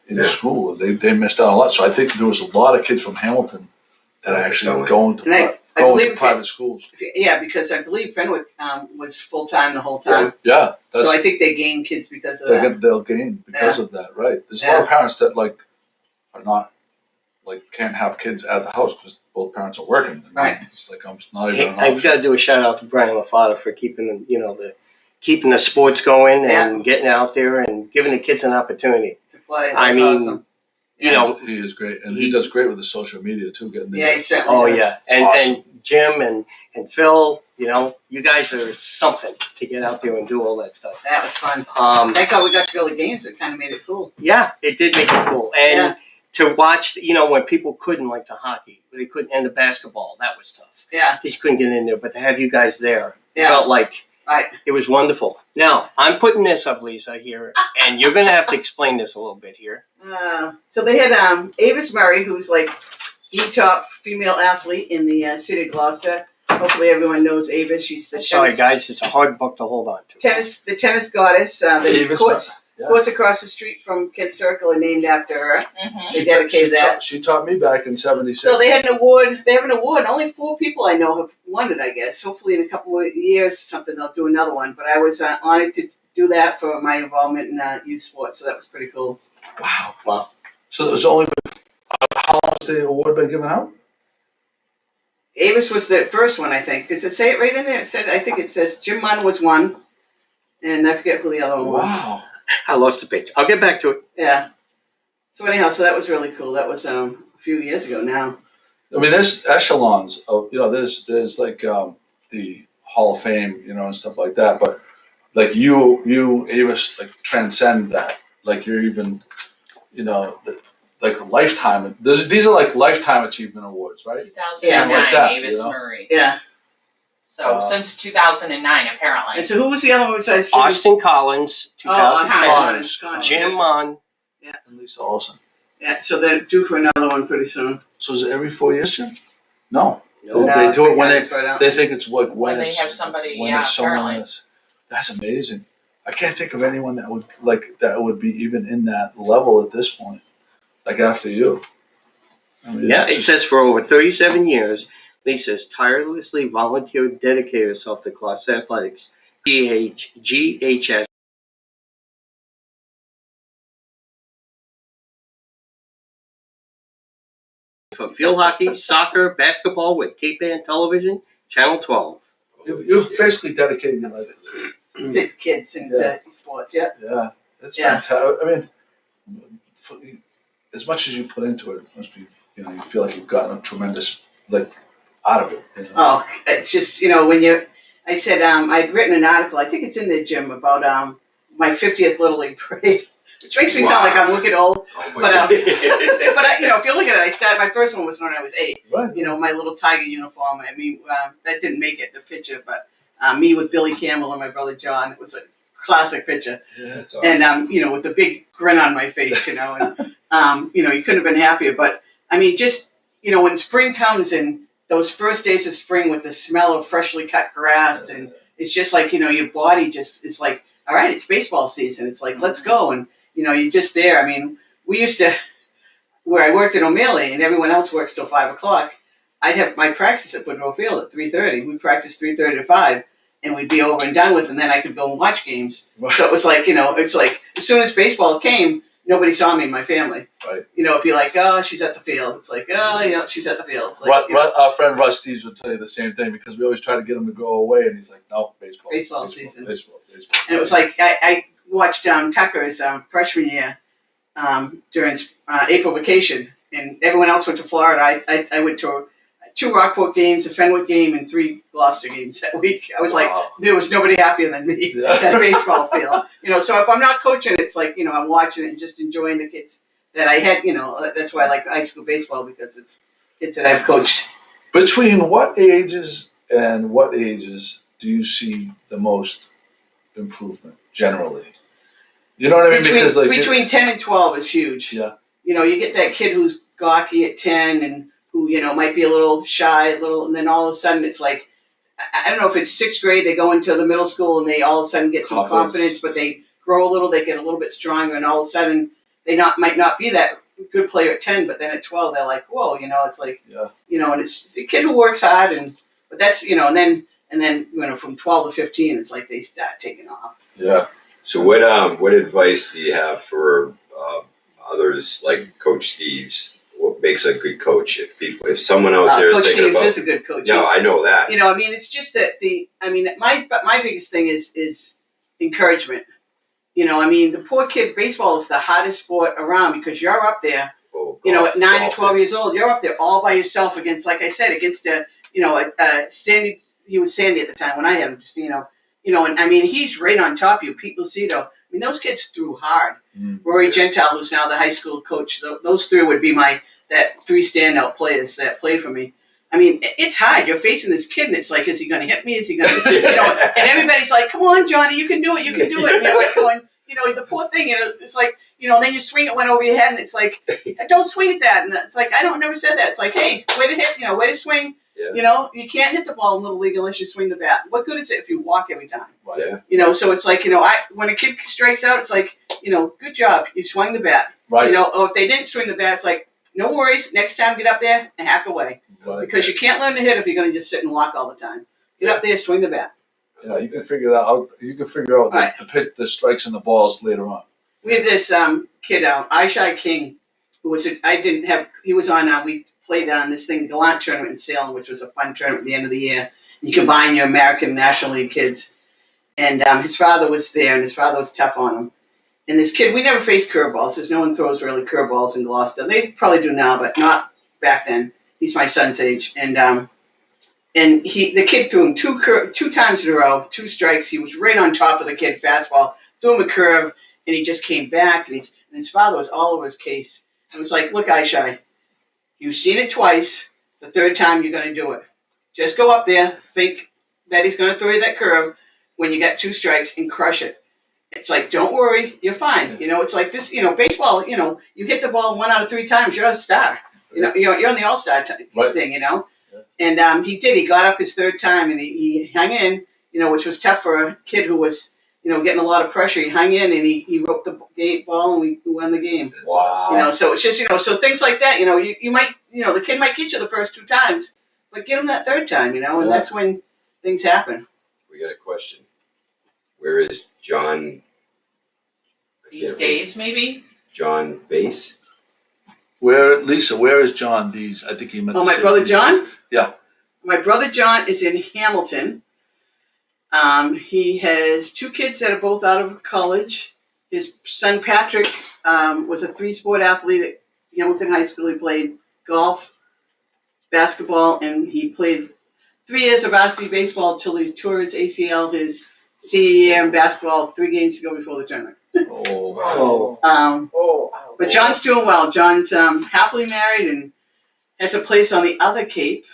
in school. They missed out a lot. So I think there was a lot of kids from Hamilton that actually were going And I to believe private schools. Yeah, because I believe Fenwick was full time the whole time. Yeah. So I think they gain kids because of that. They'll gain because of that, right? There's a lot of parents that are not can't have kids at the house because both parents are working. Right. It's I'm not even. Hey, an I've option. got to do a shout out to Brian LaFada for keeping keeping the sports going and getting out there and giving the kids an opportunity. To play. I That's mean, awesome. You know, he is great, and he does great with the social media too. Getting Yeah, he certainly oh does. yeah, It's and awesome. Jim and Phil, you guys are something to get out there and do all that stuff. That was fun. Thank God we got to go to games. It kind of made it cool. Yeah, it did make it cool. And to watch, when people couldn't, like the hockey, they couldn't, and the basketball, that was tough. Yeah. They just couldn't get in there, but to have you guys there, Yeah. felt like Right. it was wonderful. Now, I'm putting this up, Lisa, here, and you're going to have to explain this a little bit here. So they had Avis Murray, who's like the top female athlete in the city of Gloucester. Hopefully everyone knows Avis. She's the Sorry, tennis, guys, it's a hard book to hold on to. the tennis goddess. The Avis courts across the street from Kid Circle are named after her. Mhm. They dedicated that. She taught me back in '76. So they had an award. They have an award. Only 4 people I know have won it, I guess. Hopefully in a couple more years, they'll do another one. But I was honored to do that for my involvement in youth sports. So that was pretty cool. Wow. So there's only how long has the award been given out? Avis was the first one, I think. Does it say it right in there? I think it says Jim Munn was one. And I forget who the other one was. Wow. I lost the page. I'll get back to it. Yeah. So anyhow, so that was really cool. That was a few years ago now. I mean, there's echelons of there's like the Hall of Fame, and stuff like that. But like you Avis, like transcend that. Like you're even, like lifetime. These are like lifetime achievement awards, right? 2009, Like that, Avis Murray. Yeah. So since 2009, apparently. And so who was the other one besides Jimmy? Austin Collins, 2010. Austin. Jim Munn. And Lisa Olson. Yeah, so they're due for another one pretty soon. So is it every 4 years, Jim? No. No. They do it when That's spread out. they think it's like When they it's have somebody, when yeah, it's someone apparently. that's amazing. I can't think of anyone that would be even in that level at this point. Like after you. I mean, Yeah, it's it just- says for over 37 years, Lisa has tirelessly volunteered and dedicated herself to Gloucester Athletics, GHS. For field hockey, soccer, basketball with Cape Ann Television, Channel 12. You've basically dedicated your life to this. Take kids into sports, yeah. Yeah, that's Yeah. fantastic. I mean, as much as you put into it, it must be you feel like you've gotten a tremendous out of it. Oh, it's just, I said, I'd written an article, I think it's in the gym, about my 50th Little League parade, which makes me sound like I'm looking old. But if you look at it, my first one was when I was 8. Right. My little tiger uniform. I mean, that didn't make it, the picture, but me with Billy Campbell and my brother John, it was a classic picture. Yeah, that's awesome. And, with the big grin on my face, and, you couldn't have been happier. But, I mean, just, when spring comes and those first days of spring with the smell of freshly cut grass, and it's just like, your body just, it's like, all right, it's baseball season. It's like, let's go. And, you're just there. I mean, we used to, where I worked at O'Malley and everyone else works till 5 o'clock, I'd have my practice at Woodrow Field at 3:30. We practiced 3:30 to 5, and we'd be over and done with, and then I could go and watch games. So it was like, it's like as soon as baseball came, nobody saw me in my family. Right. It'd be like, oh, she's at the field. It's like, oh, she's at the field. It's like, Our friend Russ Steves would tell you the same thing because we always try to get him to go away, and he's like, "No, baseball season." Baseball. And it was like I watched Tucker's freshman year during April vacation, and everyone else went to Florida. I went to 2 Rockport games, a Fenwick game, and 3 Gloucester games that week. I was like, there was nobody happier than me at a baseball field. So if I'm not coaching, it's like, I'm watching it and just enjoying the kids that I had. That's why I like high school baseball, because it's kids that I've coached. Between what ages and what ages do you see the most improvement generally? You know what I mean? Between 10 and 12 is huge. Yeah. You get that kid who's gawky at 10 and who, might be a little shy, and then all of a sudden it's like, I don't know if it's 6th grade, they go into the middle school and they all of a sudden get some confidence, but they grow a little, they get a little bit stronger, and all of a sudden they might not be that good player at 10, but then at 12 they're like, whoa, it's like, and it's the kid who works hard, but that's, and then from 12 to 15, it's like they start taking off. Yeah. So what advice do you have for others like Coach Steves? What makes a good coach? If someone out there is Coach thinking Steves about, is a good coach. no, I know that. It's just that my biggest thing is encouragement. The poor kid, baseball is the hardest sport around because you're up there, at 9 and 12 years old, you're up there all by yourself against, like I said, against Sandy. He was Sandy at the time when I had him. Just, and I mean, he's right on top of you, Pete Lucido. I mean, those kids threw hard. Rory Gentile, who's now the high school coach, those three would be that three standout players that played for me. I mean, it's hard. You're facing this kid, and it's like, is he going to hit me? Is he going to, and everybody's like, come on, Johnny, you can do it. You can do it. And you're like going, the poor thing, it's like, then you swing it, went over your head, and it's like, don't swing at that. And it's like, never said that. It's like, hey, way to hit, way to swing. Yeah. You can't hit the ball in Little League unless you swing the bat. What good is it if you walk every time? Yeah. So it's like, when a kid strikes out, it's like, good job. You swung the bat. Right. Or if they didn't swing the bat, it's like, no worries. Next time, get up there and hack away. Right. Because you can't learn to hit if you're going to just sit and walk all the time. Get up there, swing the bat. Yeah, you can figure that out. You can figure out Right. the strikes and the balls later on. We had this kid out, Ishai King, who was he was on. We played on this thing, Gallant tournament in Salem, which was a fun tournament at the end of the year. You combine your American National League kids, and his father was there, and his father was tough on him. And this kid, we never faced curveballs, because no one throws really curveballs in Gloucester. They probably do now, but not back then. He's my son's age, and the kid threw him two times in a row, 2 strikes. He was right on top of the kid, fastball, threw him a curve, and he just came back, and his father was all over his case. It was like, look, Ishai, you've seen it twice. The third time you're going to do it. Just go up there, think that he's going to throw you that curve when you get 2 strikes, and crush it. It's like, don't worry, you're fine. It's like this, baseball, you hit the ball 1 out of 3 times, you're a star. You're on the all-star thing, Yeah. And he did. He got up his 3rd time, and he hung in, which was tough for a kid who was, getting a lot of pressure. He hung in, and he roped the ball, and we won the game. Wow. So it's just, so things like that, you might, the kid might get you the first 2 times, but get him that 3rd time, and that's when things happen. We got a question. Where is John? These days, maybe? John Base? Lisa, where is John Dees? I think he meant to my say brother these John? days. Yeah. My brother John is in Hamilton. He has 2 kids that are both out of college. His son Patrick was a 3-sport athlete at Hamilton High School. He played golf, basketball, and he played 3 years of varsity baseball until he tore his ACL his senior year in basketball 3 games to go before the tournament. But John's doing well. John's happily married and has a place on the other Cape,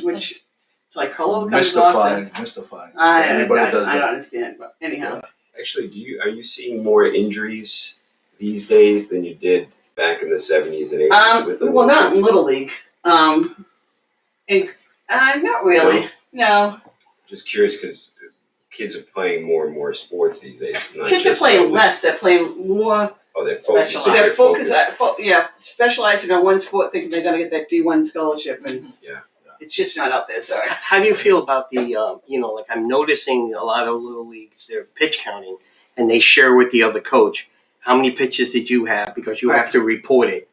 which it's like, hello, come to Gloucester. Mystifying. I does don't that. understand, but anyhow. Actually, are you seeing more injuries these days than you did back in the 70s and 80s? With the not in Little League. Not really. No. Just curious because kids are playing more and more sports these days. Kids are playing less. They're playing more. Oh, they're focused. They're specializing on one sport, thinking they're going to get that D1 scholarship, and it's just not out there. Sorry. How do you feel about the, like I'm noticing a lot of little leagues, they're pitch counting, and they share with the other coach. How many pitches did you have? Because you have to report it.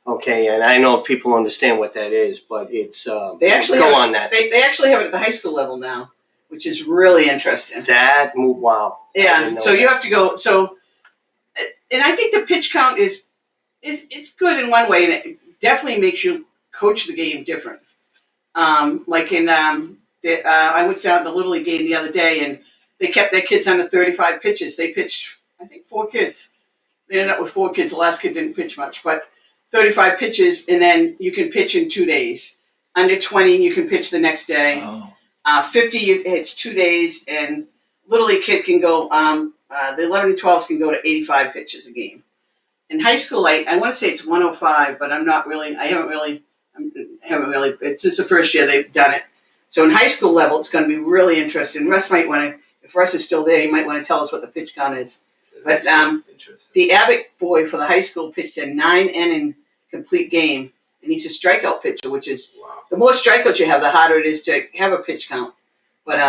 Okay, and I know people understand what that is, but it's they actually on that. They actually have it at the high school level now, which is really interesting. Wow. Yeah, so you have to go. So, and I think the pitch count is it's good in one way, and it definitely makes you coach the game different. Like in I went down to the Little League game the other day, and they kept their kids under 35 pitches. They pitched, I think, 4 kids. They ended up with 4 kids. The last kid didn't pitch much, but 35 pitches, and then you can pitch in 2 days. Under 20, you can pitch the next day. Oh. 50, it's 2 days, and Little League kid can go, the 11 and 12s can go to 85 pitches a game. In high school, I want to say it's 105, but I haven't really, it's just the first year they've done it. So in high school level, it's going to be really interesting. Russ might want to, if Russ is still there, he might want to tell us what the pitch count is. But the Abbott boy for the high school pitched a 9-inning complete game, and he's a strikeout pitcher, which is the more strikeouts you have, the harder it is to have a pitch count. But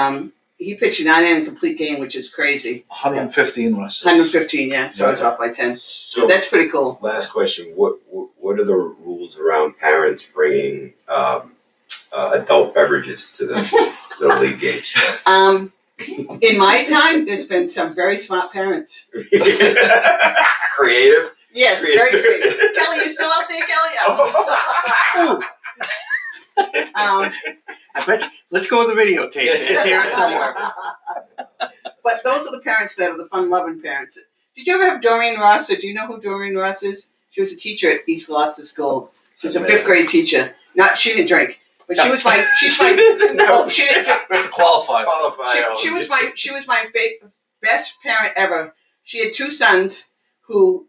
he pitched a 9-inning complete game, which is crazy. 115, Russ says. 115, yeah. So it's off by 10. So that's pretty cool. Last question: What are the rules around parents bringing adult beverages to the Little League games? In my time, there's been some very smart parents. Creative? Yes, very creative. Kelly, you still out there, Kelly? I bet you, let's go with the videotape. It's here somewhere. But those are the parents that are the fun-loving parents. Did you ever have Doreen Ross, or do you know who Doreen Ross is? She was a teacher at East Gloucester School. She's a 5th grade teacher. She didn't drink, but she was my, she's my, well, she didn't drink. We have to qualify. She was my best parent ever. She had 2 sons who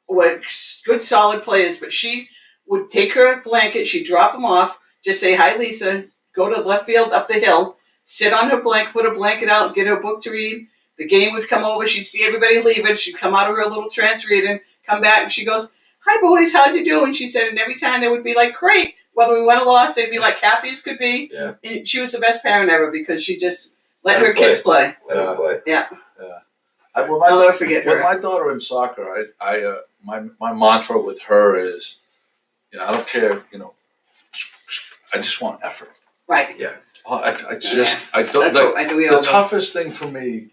were good, solid players, but she would take her blanket, she'd drop them off, just say, "Hi, Lisa," go to left field up the hill, sit on her blanket, put her blanket out, get her book to read. The game would come over, she'd see everybody leaving, she'd come out of her little trance reading, come back, and she goes, "Hi, boys, how'd you do?" And she said, and every time they would be like, "Great." Whether we won or lost, they'd be like happy as could be. Yeah. And she was the best parent ever because she just let her kids play. Let them play. Yeah. I'll never forget with her. my daughter in soccer, my mantra with her is, I don't care, I just want effort. Right. Yeah. I don't. That's Like, what I do. We all the do. toughest thing for me,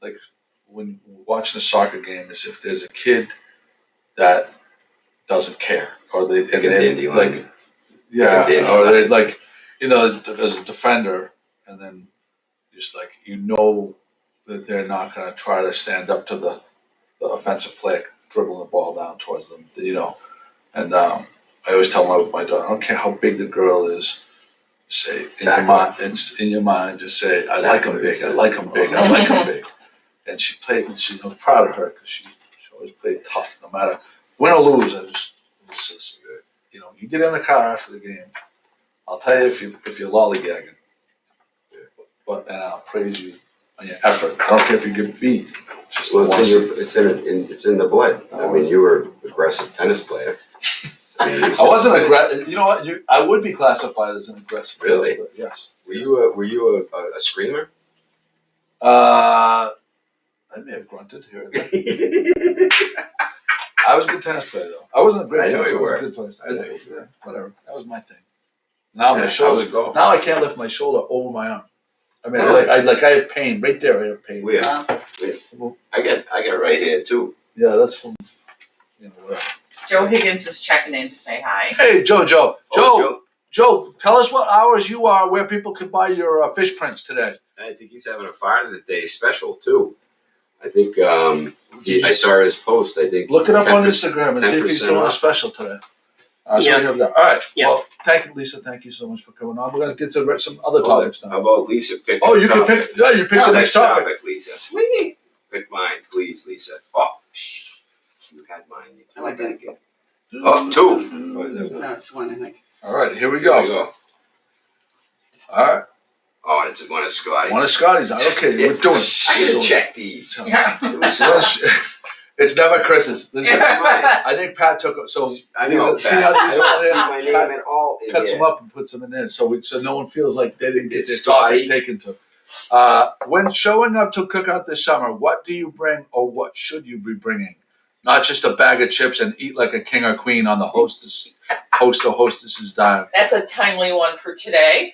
like when watching a soccer game, is if there's a kid that doesn't care, or they like, yeah, or they like, there's a defender, and then just like that they're not going to try to stand up to the offensive player dribbling the ball down towards them, and I always tell my daughter, I don't care how big the girl is. Say in your mind, just say, "I like him big. I like him big. I like him big." And she played. And she was proud of her because she always played tough, no matter win or lose. You get in the car after the game. I'll tell you if you're lollygagging, and I'll praise you on your effort. I don't care if you get beat. It's in the blood. I mean, you were an aggressive tennis player. I wasn't aggressive. You know what? I would be classified as an aggressive. Really? Player, yes. Were you a screamer? I may have grunted here and there. I was a good tennis player, though. I wasn't a great tennis player. I was a good player. Yeah, whatever. That was my thing. Now my shoulder. Now I can't lift my shoulder over my arm. I mean, I have pain right there. I have pain. I get right here too. Yeah, that's from whatever. Joe Higgins is checking in to say hi. Hey, Joe, tell us what hours you are where people can buy your fish prints today. I think he's having a Father's Day special too. I think I saw his post. I think look it up on Instagram and see if he's doing a special today. So we have that. All right. Yeah. Well, thank you, Lisa. Thank you so much for coming on. We're going to get to some other topics now. How about Lisa picking? Oh, you can pick. Yeah, you pick the next topic. Lisa. Sweet. Pick mine, please, Lisa. Oh, you had mine. I like that. Oh, 2. No, it's 1, I think. All right, here we go. All right. Oh, it's one of Scotty's. One of Scotty's. Okay, we're doing it. I gotta check these. Yeah. It's never Chris's. I think Pat took it. So I know. See how these I don't see my name at all. Cuts them up and puts them in there, so no one feels like they didn't get their topic taken to. When showing up to Cookout this summer, what do you bring, or what should you be bringing? Not just a bag of chips and eat like a king or queen on the host or hostess's dime. That's a timely one for today.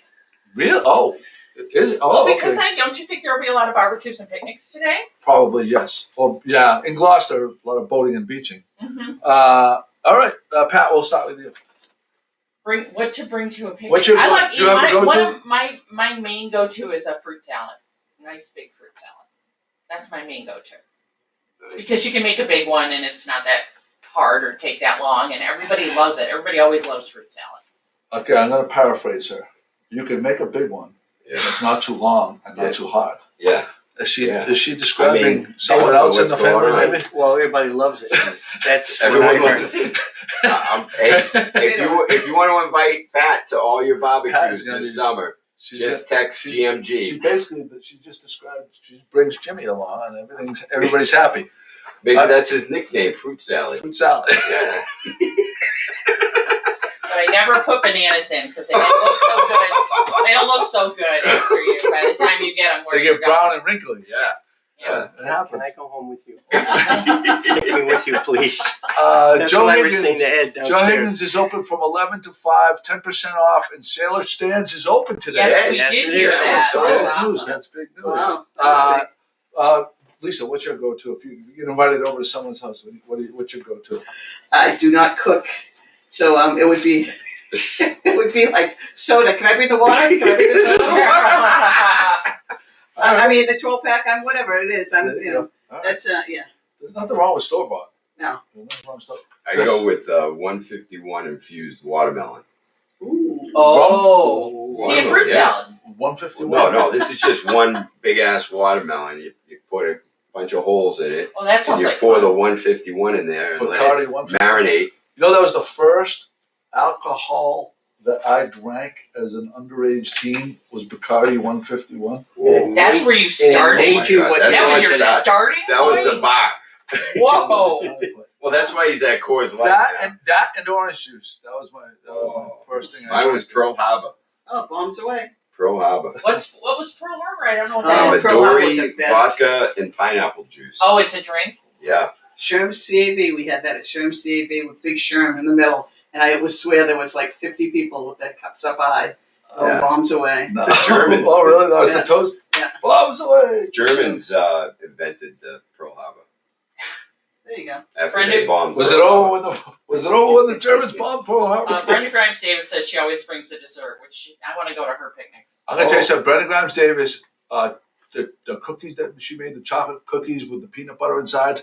Really? Oh, is it? Oh, well, because okay. don't you think there will be a lot of barbecues and picnics today? Probably, yes. Well, yeah, in Gloucester, a lot of boating and beaching. Mm-hmm. All right, Pat, we'll start with you. Bring to a picnic. What's your do you have a go-to? One of my main go-to is a fruit salad. Nice big fruit salad. That's my main go-to. Because you can make a big one and it's not that hard or take that long, and everybody loves it. Everybody always loves fruit salad. Okay, I'm going to paraphrase her. You can make a big one. Yeah. It's not too long and not too hard. Yeah. Is she describing someone else in the family, maybe? Well, everybody loves it. That's everyone loves it. If you want to invite Pat to all your barbecues this summer, just text GMG. She just described. She brings Jimmy along, and everybody's happy. Maybe that's his nickname, fruit salad. Fruit salad. Yeah. But I never put bananas in because they don't look so good. They don't look so good after you. By the time you get them, they get brown and wrinkly. Yeah. It happens. Can I go home with you? Take me with you, please. Joe Higgins is open from 11 to 5, 10% off, and Sailor Stands is open today. Yes, we did hear that. That's big news. Wow. Lisa, what's your go-to? If you get invited over to someone's house, what's your go-to? I do not cook, so it would be It would be like soda. Can I bring the water? Can I bring the soda? I mean, the 12-pack, I'm whatever it is. I'm, There you know, go. All right. that's, yeah. There's nothing wrong with store bought. No. There's nothing wrong with store. I go with 151 infused watermelon. Ooh. Oh. See, a fruit Yeah. salad. 151. No, this is just one big ass watermelon. You put a bunch of holes in it, Oh, that and sounds you like pour fun. the 151 in there and let Bacardi it 151. marinate. You know, that was the first alcohol that I drank as an underage teen was Bacardi 151. Whoa. That's where you started. made you what That's That how was it your started. starting That was point? the bar. Whoa. Well, that's why he's at Coors Light. That and orange juice. That was my first thing. Mine was Pearl Harbor. Oh, bombs away. Pearl Harbor. What was Pearl Harbor? I don't know what that Oh, is. Pearl Harbor was Dory, the best. vodka, and pineapple juice. Oh, it's a drink? Yeah. Sherm CAV, we had that at Sherm CAV with Big Sherm in the middle. And I would swear there was like 50 people with their cups up high. Oh, Yeah. bombs away. No. The Germans. Oh, really? That was Yeah. the toast? Yeah. Bombs away. Germans invented the Pearl Harbor There you go. after Friend they of- bombed. Was it Pearl over Harbor. when the Germans bombed Pearl Harbor? Brenda Grimes Davis says she always brings the dessert, which I want to go to her picnics. I'm gonna tell you something. Brenda Grimes Davis, the cookies that she made, the chocolate cookies with the peanut butter inside,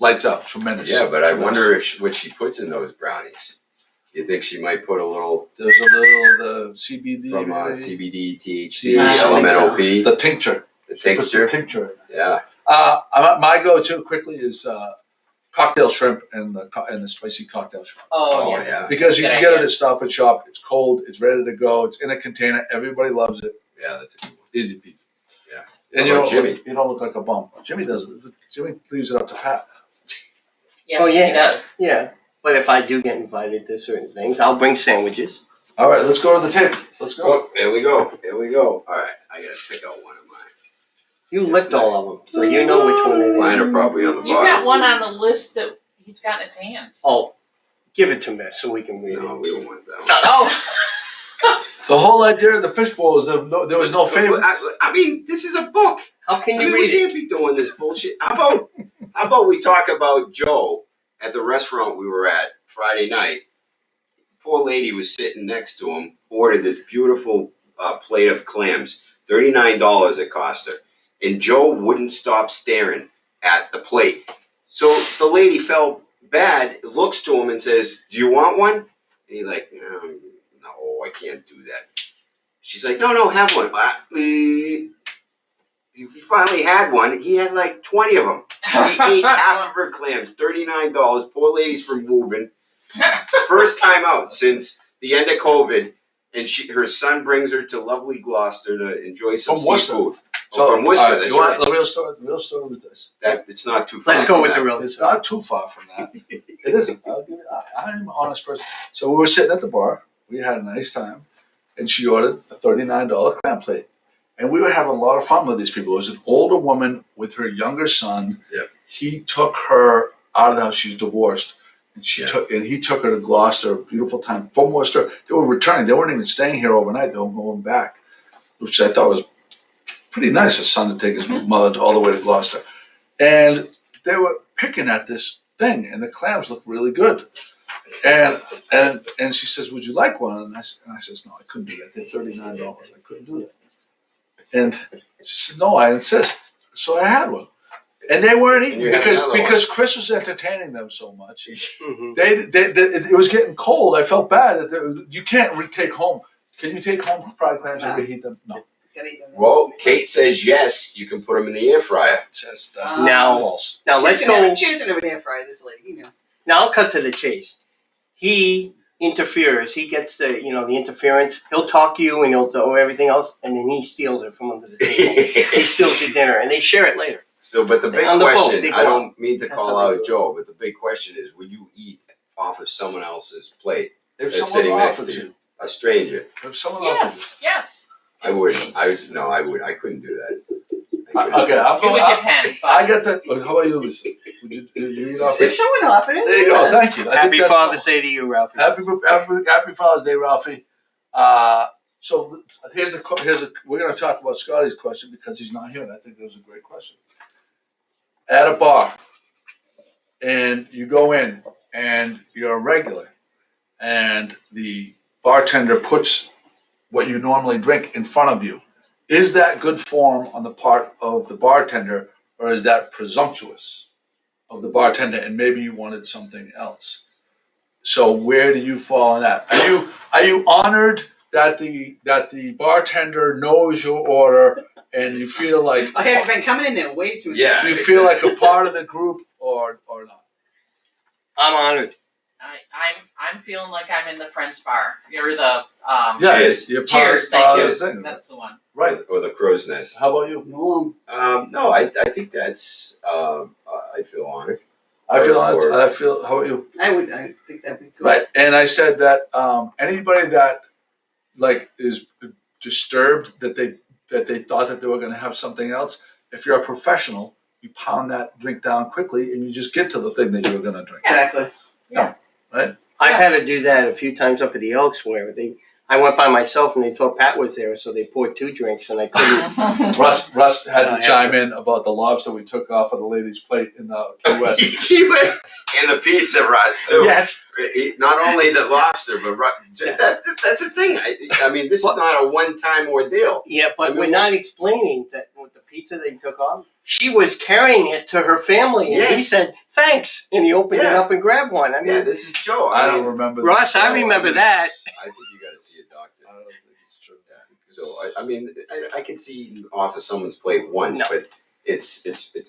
lights out. Tremendous. Yeah, but I Tremendous. wonder if what she puts in those brownies. You think she might put a little There's a little the CBD from maybe? CBD, THC, I think LMNOP, the tincture. the She puts the tincture? tincture in it. Yeah. My go-to quickly is cocktail shrimp and the spicy cocktail shrimp. Oh, yeah. yeah. Because you Good can get it idea. at Stop and Shop. It's cold. It's ready to go. It's in a container. Everybody loves it. Yeah, that's a good one. Easy peasy. Yeah. And How about Jimmy? You don't look like a bum. Jimmy doesn't. Jimmy leaves it up to Pat. Yes, Oh, yeah. he does. Yeah. But if I do get invited to certain things, I'll bring sandwiches. All right, let's go to the tape. Let's go. Oh, here we go. Here we go. All right, I gotta pick out one of mine. You licked all of them, so you know which one it Mine is. are probably on the You got bottom. one on the list that he's got in his hands. Oh, give it to me so we can read No, it. we don't want that one. Oh, The whole idea of the fishbowl is there was no favorites. I mean, this is a book. How can I you mean, we read it? can't be doing this bullshit. How about we talk about Joe at the restaurant we were at Friday night? Poor lady was sitting next to him, ordered this beautiful plate of clams, $39 it cost her. And Joe wouldn't stop staring at the plate. So the lady felt bad, looks to him and says, "Do you want one?" And he's like, "No, I can't do that." She's like, "No, have one." He finally had one. He had like 20 of them. He ate half of her clams, $39. Poor lady's from Woburn. First time out since the end of COVID. And her son brings her to lovely Gloucester to enjoy some From Worcester. seafood. So, from Worcester, all right, that's you want right. the real story? The real story was this. That, it's not too far. Let's go from with that. the real. It's not too far from that. It isn't. I'm an honest person. So we were sitting at the bar. We had a nice time. And she ordered a $39 clam plate. And we were having a lot of fun with these people. It was an older woman with her younger son. Yep. He took her out of the house. She's divorced. And he took her to Gloucester, a beautiful time from Worcester. They were returning. They weren't even staying here overnight. They were going back, which I thought was pretty nice. His son to take his mother all the way to Gloucester. And they were picking at this thing, and the clams looked really good. And she says, "Would you like one?" And I says, "No, I couldn't do that. They're $39. I couldn't do that." And she said, "No, I insist." So I had one. And they weren't eating you had another because Chris was entertaining them so much. Mhm. It was getting cold. I felt bad that you can't take home. Can you take home fried clams and reheat them? No. Gotta eat them. Well, Kate says yes, you can put them in the air fryer. That's Now- false. Now let's go. She doesn't have an air fryer, this lady, you know. Now I'll cut to the chase. He interferes. He gets the interference. He'll talk to you and he'll do everything else, and then he steals it from under the table. He steals your dinner, and they share it later. So, but the big On the boat, question, they go I don't mean to That's call how they out do it. Joe, but the big question is, would you eat off of someone else's plate? If They're someone sitting next offered to you, A stranger. if someone offered yes. I would. Please. I couldn't do that. I you. couldn't. Okay, I'm You going. would depend. I get that. How about you, Lisa? Would you eat off If it? someone offered it, There you go. Thank you. I think Happy that's Father's Day to you, Ralphie. Happy Father's Day, Ralphie. So we're going to talk about Scotty's question because he's not here, and I think it was a great question. At a bar, and you go in, and you're a regular, and the bartender puts what you normally drink in front of you. Is that good form on the part of the bartender, or is that presumptuous of the bartender and maybe you wanted something else? So where do you fall on that? Are you honored that the bartender knows your order and you feel like I have been coming in there way too much. Yeah. you feel like a part of the group or not? I'm honored. I'm feeling like I'm in the Friends bar. You're the Cheers. You're part Cheers, of thank the you. thing. That's the one. Right. Or the crow's nest. How about you? No, I think that's I feel honored. I feel Or- I feel. How about you? I think that'd be cool. Right. And I said that anybody that like is disturbed that they thought that they were going to have something else. If you're a professional, you pound that drink down quickly and you just get to the thing that you were going to drink. Exactly. I've had to do that a few times up at the Elks where I went by myself and they thought Pat was there, so they poured 2 drinks and I couldn't. Russ had So I to had chime in about the lobster we took off of the lady's plate in Key West. Key West. And the pizza, Russ, too. Yes. Not only the lobster, but that's the thing. I mean, this is not a one-time ordeal. Yeah, but we're not explaining that with the pizza they took off. She was carrying it to her family, and he Yes. said thanks, and he opened it Yeah. up and grabbed one. I mean, Yeah, this is Joe. I don't mean, remember. Russ, this. I remember that. I think you got to see a doctor. I don't think it's true. So I mean, I can see eating off of someone's plate once, No. but it's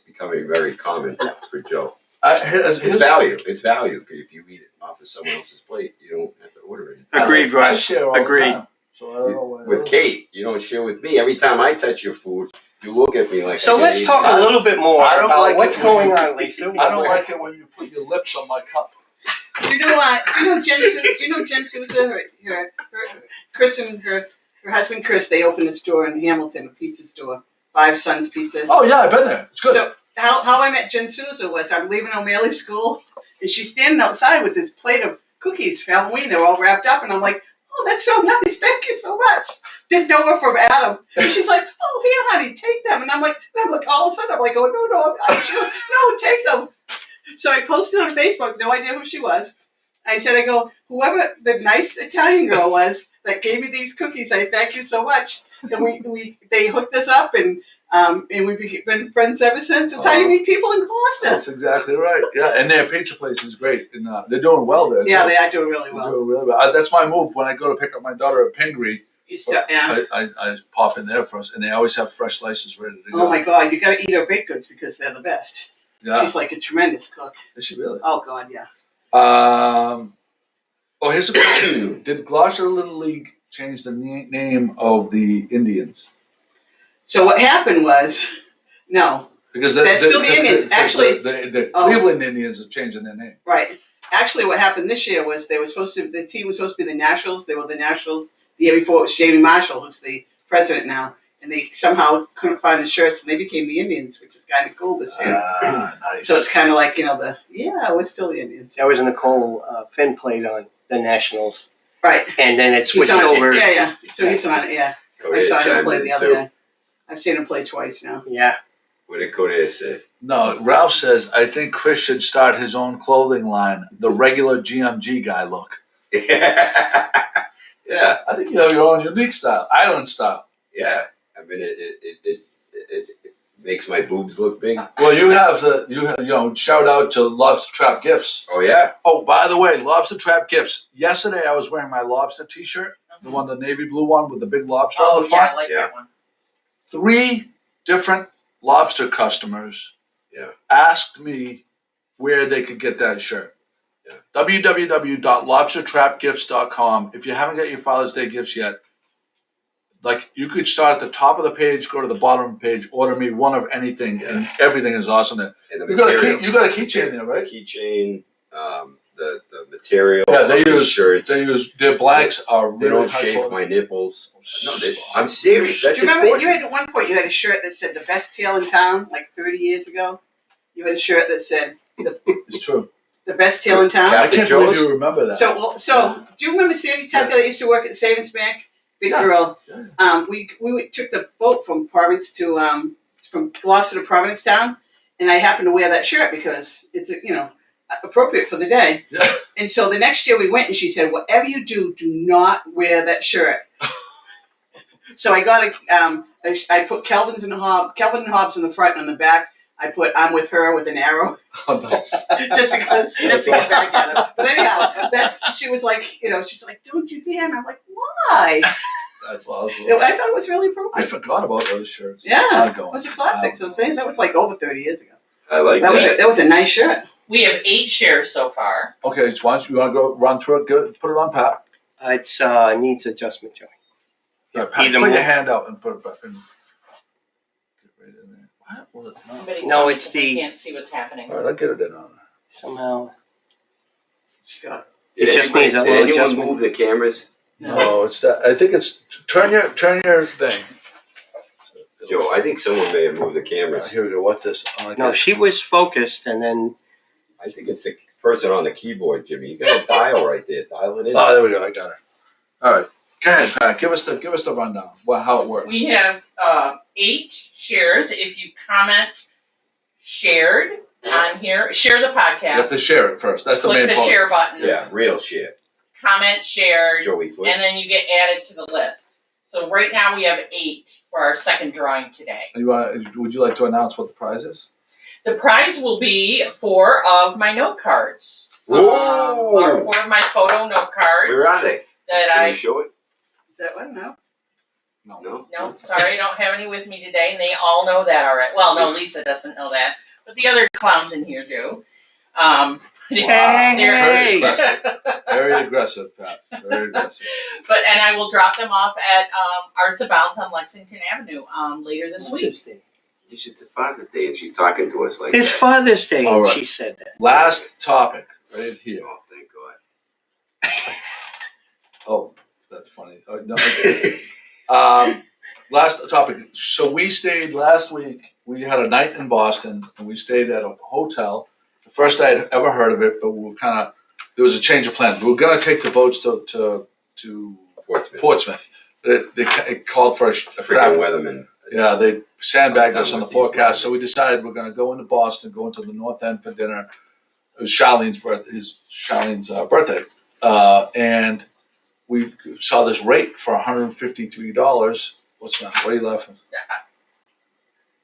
becoming very common for Joe. Here's It's value. It's value. If you eat it off of someone else's plate, you don't have to order it. Agreed, I Russ. share all the Agreed. time, so I don't know why. With Kate, you don't share with me. Every time I touch your food, you look at me like. So I let's didn't talk eat a it. little bit more I don't about like what's it when going you- on, Lisa. I don't like it when you put your lips on my cup. Do you know Jen Sousa? Chris and her husband Chris, they opened a store in Hamilton, a pizza store, Five Sons Pizza. Oh yeah, I've been there. It's good. So how I met Jen Sousa was I'm leaving O'Malley School, and she's standing outside with this plate of cookies for Halloween. They're all wrapped up, and I'm like, oh, that's so nice. Thank you so much. Didn't know her from Adam. And she's like, oh, here, honey, take them. And I'm like, all of a sudden, I'm like, oh, no. She goes, no, take them. So I posted on Facebook, no idea who she was. I said, whoever the nice Italian girl was that gave me these cookies, I thank you so much. And they hooked us up, and we've been friends ever since. It's how you meet people in Gloucester. That's exactly right. Yeah, and their pizza place is great, and they're doing well there. Yeah, too. they are doing really They're well. doing really well. That's my move when I go to pick up my daughter at Pingree. Yeah. I pop in there first, and they always have fresh slices ready to go. Oh my God, you got to eat her baked goods because they're the best. Yeah, She's like a tremendous cook. is she really? Oh God, yeah. Here's a question for you. Did Gloucester Little League change the name of the Indians? So what happened was, no, Because That's still the Indians. because Actually- the Cleveland Indians are changing their name. right. Actually, what happened this year was the team was supposed to be the Nationals. They were the Nationals. The year before it was Jamie Marshall, who's the president now, and they somehow couldn't find the shirts, and they became the Indians, which is kind of cool this year. Nice. So it's kind of like we're still the Indians, That was Nicole Finn played on the Nationals, right? and then it He's switched on over. it. Yeah. So he's on it. Yeah, I Korea saw him chimed play in the other too. day. I've seen him play twice now. Yeah. What did Korea say? No, Ralph says, I think Chris should start his own clothing line, the regular GMG guy look. Yeah. I think you have your own unique style, island style. Yeah. I mean, it makes my boobs look big. Well, you have shout out to Lobster Trap Gifts. Oh yeah. Oh, by the way, Lobster Trap Gifts. Yesterday I was wearing my lobster t-shirt, the one, the navy blue one with the big lobster on Oh the yeah, front. I like Yeah. that one. 3 different lobster customers Yeah. asked me where they could get that shirt. Yeah. www.lobstertrapgifts.com. If you haven't got your Father's Day gifts yet, like you could start at the top of the page, go to the bottom of the page, order me one of anything, and everything is awesome there. And the You got material. a keychain there, right? Keychain. The material. Yeah, they the use shirts. their blanks are They really don't high shave quality. my nipples. No, I'm serious. That's Do you remember important. you had at one point you had a shirt that said the best tail in town, like 30 years ago? You had a shirt that said It's true. the best tail in town. I Captain can't believe Joe's? you remember that. So do you remember Sandy Tucker that used to work at the Savings Bank? Big Yeah. girl. Yeah. We took the boat from Providence to from Gloucester to Provincetown, and I happened to wear that shirt because it's appropriate for the day. Yeah. And so the next year we went, and she said, "Whatever you do, do not wear that shirt." So I got I put Calvin and Hobbes in the front, and on the back I put "I'm with her" with an arrow. Oh, nice. Just because that's to get back at her. But anyhow, she was like, she's like, "Don't you dare!" And I'm like, "Why?" That's awesome. I thought it was really I appropriate. forgot about those shirts. Yeah, It it was a classic. So say that was like over 30 years ago. I like That was a nice shirt. We have 8 shares so far. Okay, so you want to go run through it? Good. Put it on Pat. It's needs adjustment, Joey. Yeah, Pat, Either put your more. hand out and put it back in. Get right in there. What? Well, it's not. Somebody No, tell me it's if we the- can't see what's happening. All right, I'll get it in on her. Somehow. Did It just anybody- needs a did little anyone adjustment. move the cameras? No, it's that. I think it's turn your thing. Joe, I think someone may have moved the All right, cameras. here we go. What's this? Oh, No, she was focused, and then I think it's the person on the keyboard, Jimmy. You got a dial right there. Dial it in. Oh, there we go. I got it. All right. Go ahead, Pat. Give us the rundown. Well, how it works. We have 8 shares. If you comment shared on here, share the You have to podcast. share it first. That's the Click main the part. share button. Yeah, real shit. Comment shared, Joey Foot. and then you get added to the list. So right now we have 8 for our second drawing today. Would you like to announce what the prize is? The prize will be 4 of my note cards. Whoa! Or 4 of my photo note cards Where are they? that Can I you show it? Is that one? No. No. No, sorry, I don't have any with me today, and they all know that already. Well, no, Lisa doesn't know that, but the other clowns in here do. Very aggressive. Very aggressive, Pat. Very aggressive. And I will drop them off at Arts Abound on Lexington Avenue later this week. Father's Day. It's Father's Day and she's talking to us like It's that. Father's Day, All and right. she said that. Last topic, right here. Oh, thank God. Oh, that's funny. No, last topic. So we stayed last week. We had a night in Boston, and we stayed at a hotel. The first I had ever heard of it, but we were there was a change of plans. We were going to take the boats to Portsmouth. It called for a Freaking weatherman. Yeah, they sandbagged us on the forecast, so we decided we're going to go into Boston, go into the North End for dinner. It was Charlene's birthday, and we saw this rate for $153. What's that? What are you laughing?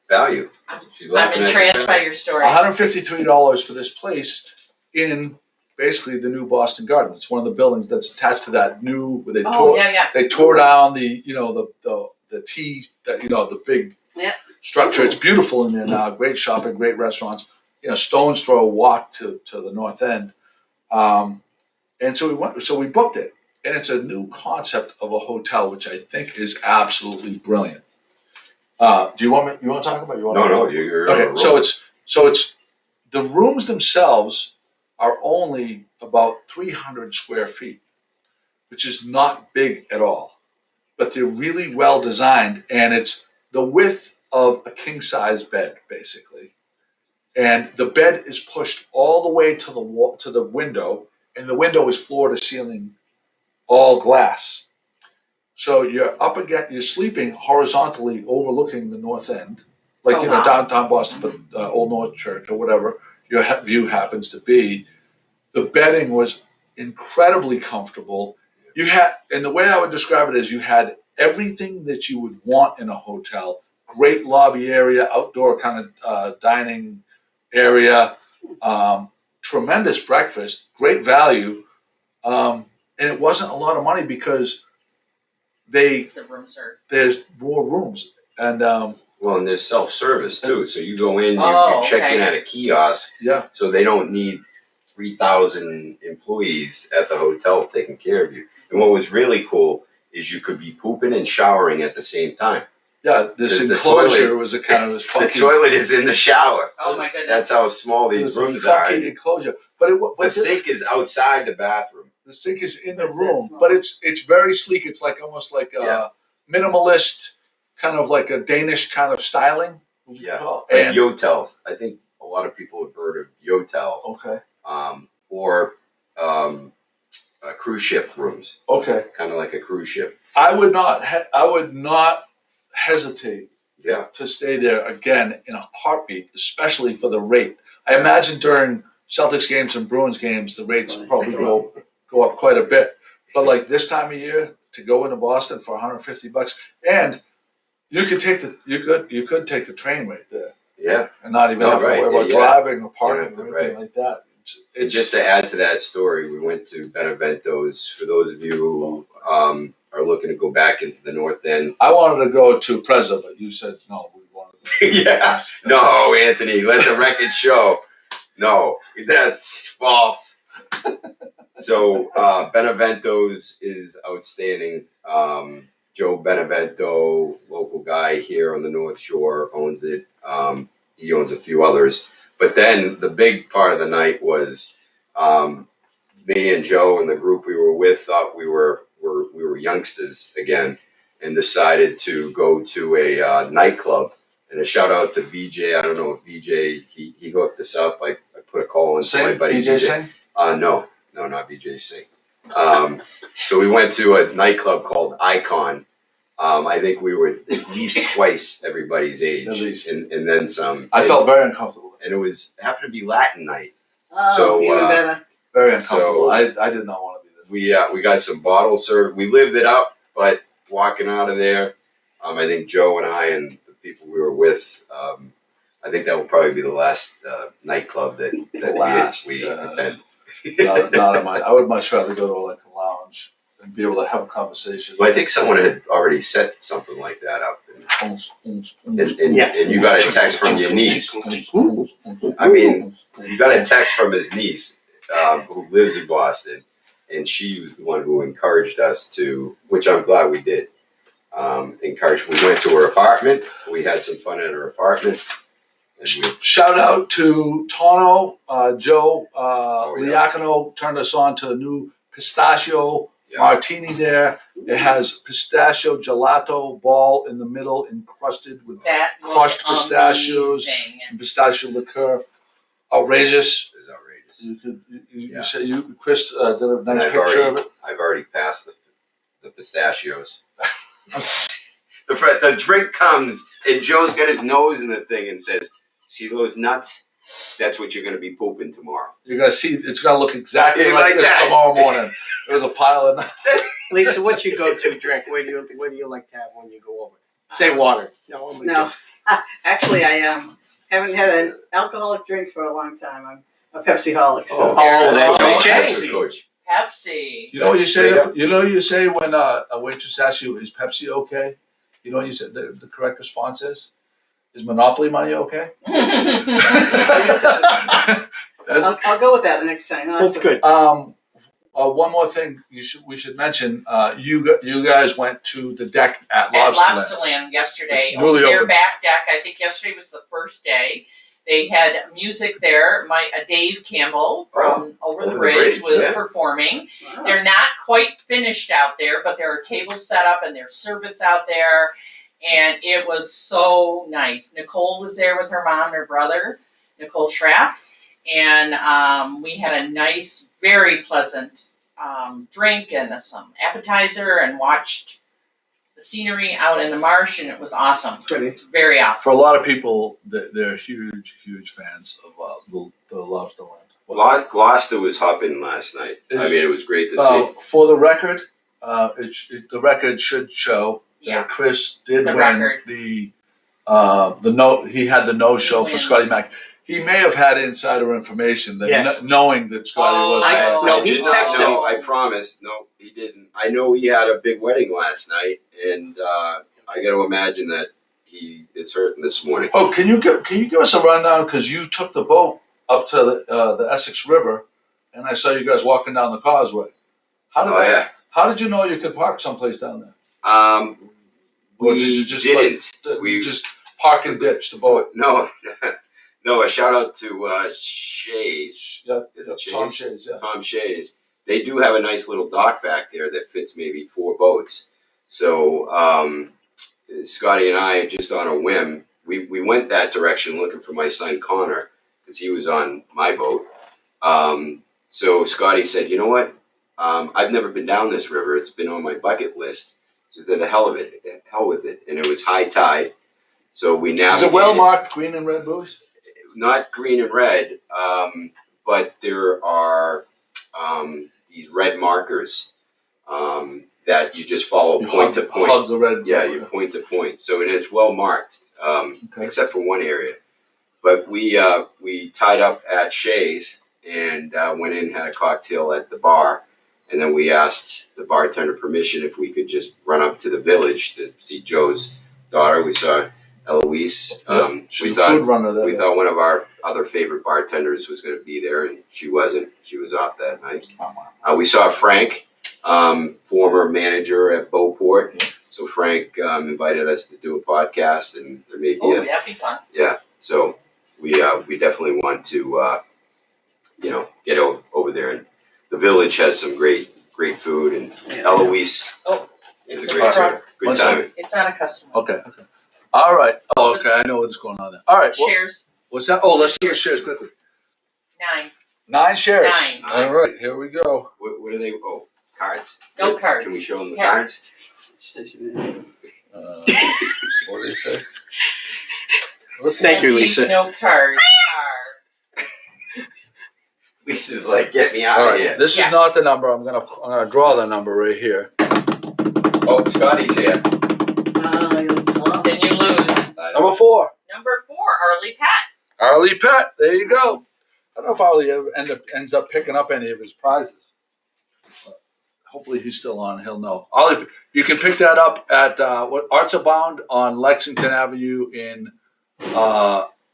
Value. She's I'm laughing entranced by your story. $153 for this place in basically the new Boston Garden. It's one of the buildings that's attached to that new. Where they tore. Yeah. They tore down the T, the big structure. It's beautiful in there now. Great shopping, great restaurants. Stone's throw walk to the North End. And so we went. So we booked it, and it's a new concept of a hotel, which I think is absolutely brilliant. Do you want me? You want to talk about? No, you're Okay. So it's the rooms themselves are only about 300 square feet, which is not big at all, but they're really well designed, and it's the width of a king size bed basically, and the bed is pushed all the way to the wall to the window, and the window is floor to ceiling, all glass. So you're sleeping horizontally overlooking the North End, like downtown Boston, but Old North Church or whatever your view happens to be. The bedding was incredibly comfortable. And the way I would describe it is you had everything that you would want in a hotel. Great lobby area, outdoor kind of dining area, tremendous breakfast, great value, and it wasn't a lot of money because The rooms are. there's more rooms, and and there's self-service too. So you go in, you check in at a kiosk. yeah, So they don't need 3,000 employees at the hotel taking care of you. And what was really cool is you could be pooping and showering at the same time. yeah. This The enclosure toilet- was a kind of this The funky. toilet is in the shower. Oh my goodness. That's how small It these was a rooms are. funky enclosure, but The sink is outside the bathroom. the sink is in the That's room, small. but it's very sleek. It's like almost like a minimalist, kind of like a Danish kind of styling. Yeah. And Like Yotels. I think a lot of people have heard of Yotel. okay, Or cruise ship rooms. okay. Kind of like a cruise ship. I would not hesitate Yeah. to stay there again in a heartbeat, especially for the rate. I imagine during Celtics games and Bruins games, the rates probably go up quite a bit. But like this time of year, to go into Boston for $150, and you could take you could take the train right there. Yeah. And not even have to worry about driving or parking or anything like that. It's just to add to that story, we went to Benevento's. For those of you who are looking to go back into the North End. I wanted to go to Preza, but you said no. We wanted to Yeah. No, Anthony, let the record show. No, that's false. So Benevento's is outstanding. Joe Benevento, local guy here on the North Shore, owns it. He owns a few others. But then the big part of the night was me and Joe and the group we were with thought we were youngsters again and decided to go to a nightclub. And a shout out to VJ. I don't know if VJ, he hooked us up. I put a call into my buddy VJ Singh? No, not VJ Singh. So we went to a nightclub called Icon. I think we were at least twice everybody's age, At least. and then some. I felt very uncomfortable. And it happened to be Latin night. Oh, So, even better. Very uncomfortable. So- I did not want to be there. We got some bottles served. We lived it up, but walking out of there, I think Joe and I and the people we were with, I think that will probably be the last nightclub that we attend. Not in my. I would much rather go to like a lounge and be able to have a conversation. Well, I think someone had already set something like that up, and you got a text from your niece. I mean, you got a text from his niece who lives in Boston, and she was the one who encouraged us to, which I'm glad we did. Encouraged. We went to her apartment. We had some fun at her apartment. And Shout out to Tono, Joe yeah. Liacono turned us on to a new pistachio martini there. It has pistachio gelato ball in the middle, encrusted with That crushed was pistachios amazing. and pistachio liqueur. Outrageous. It was outrageous. You could, you Yeah. say Chris did a nice And picture of it. I've already passed the pistachios. The drink comes, and Joe's got his nose in the thing and says, "See those nuts? That's what you're going to be pooping tomorrow." You're gonna see it's gonna look exactly Yeah, like like this that. tomorrow morning. There's a pile of Lisa, what's your go-to drink? What do you like to have when you go over? Say water. No, actually, I haven't had an alcoholic drink for a long time. I'm a Pepsi-holic. So. that's Oh, a change. Pepsi, coach. Pepsi. You know what you say? Straight up. You know what you say when a waitress asks you, "Is Pepsi okay?" You know what you said. The correct response is Monopoly money okay? I'll go with that the next time. That's good. One more thing we should mention. You guys went to the deck at At Lobsterland. Lobsterland yesterday. Newly Their opened. back deck. I think yesterday was the first day. They had music there. Dave Campbell from Over the Bridge was yeah. performing. Wow. They're not quite finished out there, but there are tables set up and there's service out there. And it was so nice. Nicole was there with her mom and her brother, Nicole Schrapp. And we had a nice, very pleasant drink and some appetizer and watched the scenery out in the marsh, and it was awesome. Pretty. It's very awesome. For a lot of people, they're huge fans of the Lobsterland. Gloucester was hopping last night. I mean, it was great to see. For the record, the record should show Yeah. that Chris did The win record. the no. He had the no show for Wins. Scotty Mac. He may have had insider information that Yes. knowing that Scotty Oh, wasn't. I know. No, I he did not texted know. I promised. No, he didn't. I know he had a big wedding last night, and I got to imagine that he is hurting this morning. Oh, can you give us a rundown? Because you took the boat up to the Essex River, and I saw you guys walking down the causeway. How did you know you could park someplace down there? Or We did you just didn't. you just park and ditch the boat? No. No, a shout out to Shays. Yeah, Is it Tom Shays? Shays, yeah. Tom Shays. They do have a nice little dock back there that fits maybe 4 boats. So Scotty and I, just on a whim, we went that direction looking for my son Connor because he was on my boat. So Scotty said, "You know what? I've never been down this river. It's been on my bucket list. So the hell with it." And it was high tide. So we navigated. Is it well marked green and red buoys? Not green and red, but there are these red markers that you just follow point to point. Hug the red. Yeah, you point to point. So it is well marked, except for one area. But we tied up at Shay's and went in, had a cocktail at the bar. And then we asked the bartender permission if we could just run up to the village to see Joe's daughter. We saw Eloise. She's a food runner there. We thought one of our other favorite bartenders was going to be there, and she wasn't. She was off that night. We saw Frank, former manager at Beauport. So Frank invited us to do a podcast, and there may be that'd be fun. Yeah, so we definitely want to get over there, and the village has some great food, and Eloise is a great server. Good time. It's not a customer. Okay. All right. Oh, okay. I know what's going on there. All right. Shares. What's that? Oh, let's do the shares quickly. 9 shares. 9. All right. Here we go. What are they? Oh, cards. No cards. Can we show them the Yeah. cards? What do you say? Thank you, These Lisa. no cards Lisa's like, get me out All of right. here. This is not the number. I'm gonna draw the number right here. Oh, Scotty's here. are. Then you lose. Number 4. Number 4, Arlie Pat. Arlie Pett. There you go. I don't know if Arlie ever ends up picking up any of his prizes. But hopefully he's still on. He'll know. Arlie, you can pick that up at Arts Abound on Lexington Avenue in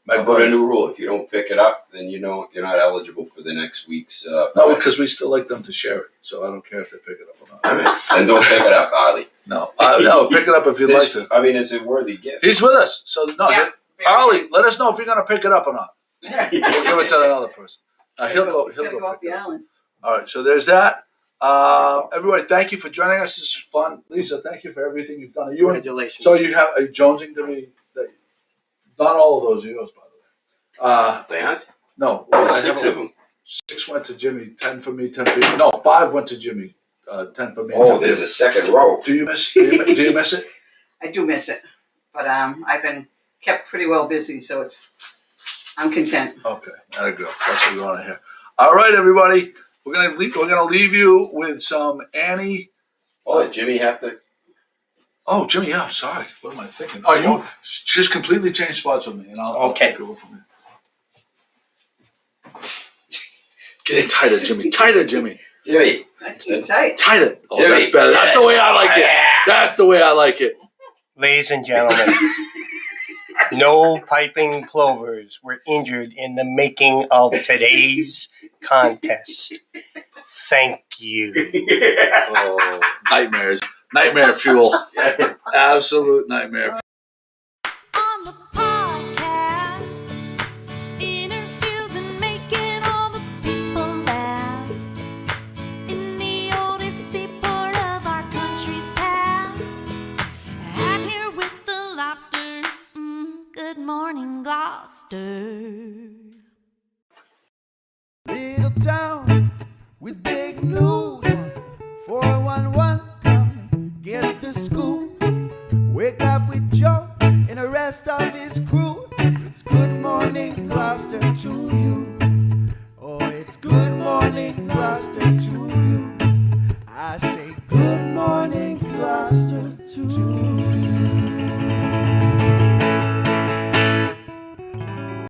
I put a new rule. If you don't pick it up, then you're not eligible for the next week's No, prize. because we still like them to share it. So I don't care if they pick it up or not. I mean, then don't pick it up, Arlie. No, pick it up if you'd like to. I mean, it's a worthy gift. He's with us. So, no, Yeah. Arlie, let us know if you're going to pick it up or not. We'll give it to another person. He'll go Gotta go off pick the it up. island. All right, so there's that. Everybody, thank you for joining us. This is fun. Lisa, thank you for everything you've done. Congratulations. So you have a jonesing to me. Not all of those are yours, by the way. They aren't? No. There's 6 of them. 6 went to Jimmy, 10 for me, 10 for you. No, 5 went to Jimmy, 10 for me. Oh, 10 for there's you. a second row. Do you miss it? I do miss it, but I've been kept pretty well busy, so I'm content. Okay, there you go. That's what we want to hear. All right, everybody, we're gonna leave you with some Annie. Oh, did Jimmy have to? Oh, Jimmy, yeah. Sorry, what am I thinking? Oh, you just completely changed spots with me, and I'll take over from here. Get it tighter, Jimmy. Tighter, Jimmy. Jimmy. That's too tight. Tighter. Oh, Jimmy. that's better. That's the way I like it. That's the way I like it. Ladies and gentlemen, no piping plovers were injured in the making of today's contest. Thank you. Oh, nightmares. Nightmare fuel. Absolute nightmare fuel. On the podcast, interviews and making all the people laugh. In the oldest part of our country's past, I'm here with the lobsters. Good morning, Gloucester. Little town with big news. 411, come get the scoop. Wake up with Joe and the rest of his crew. It's good morning, Gloucester, to you. Oh, it's good morning, Gloucester, to you. I say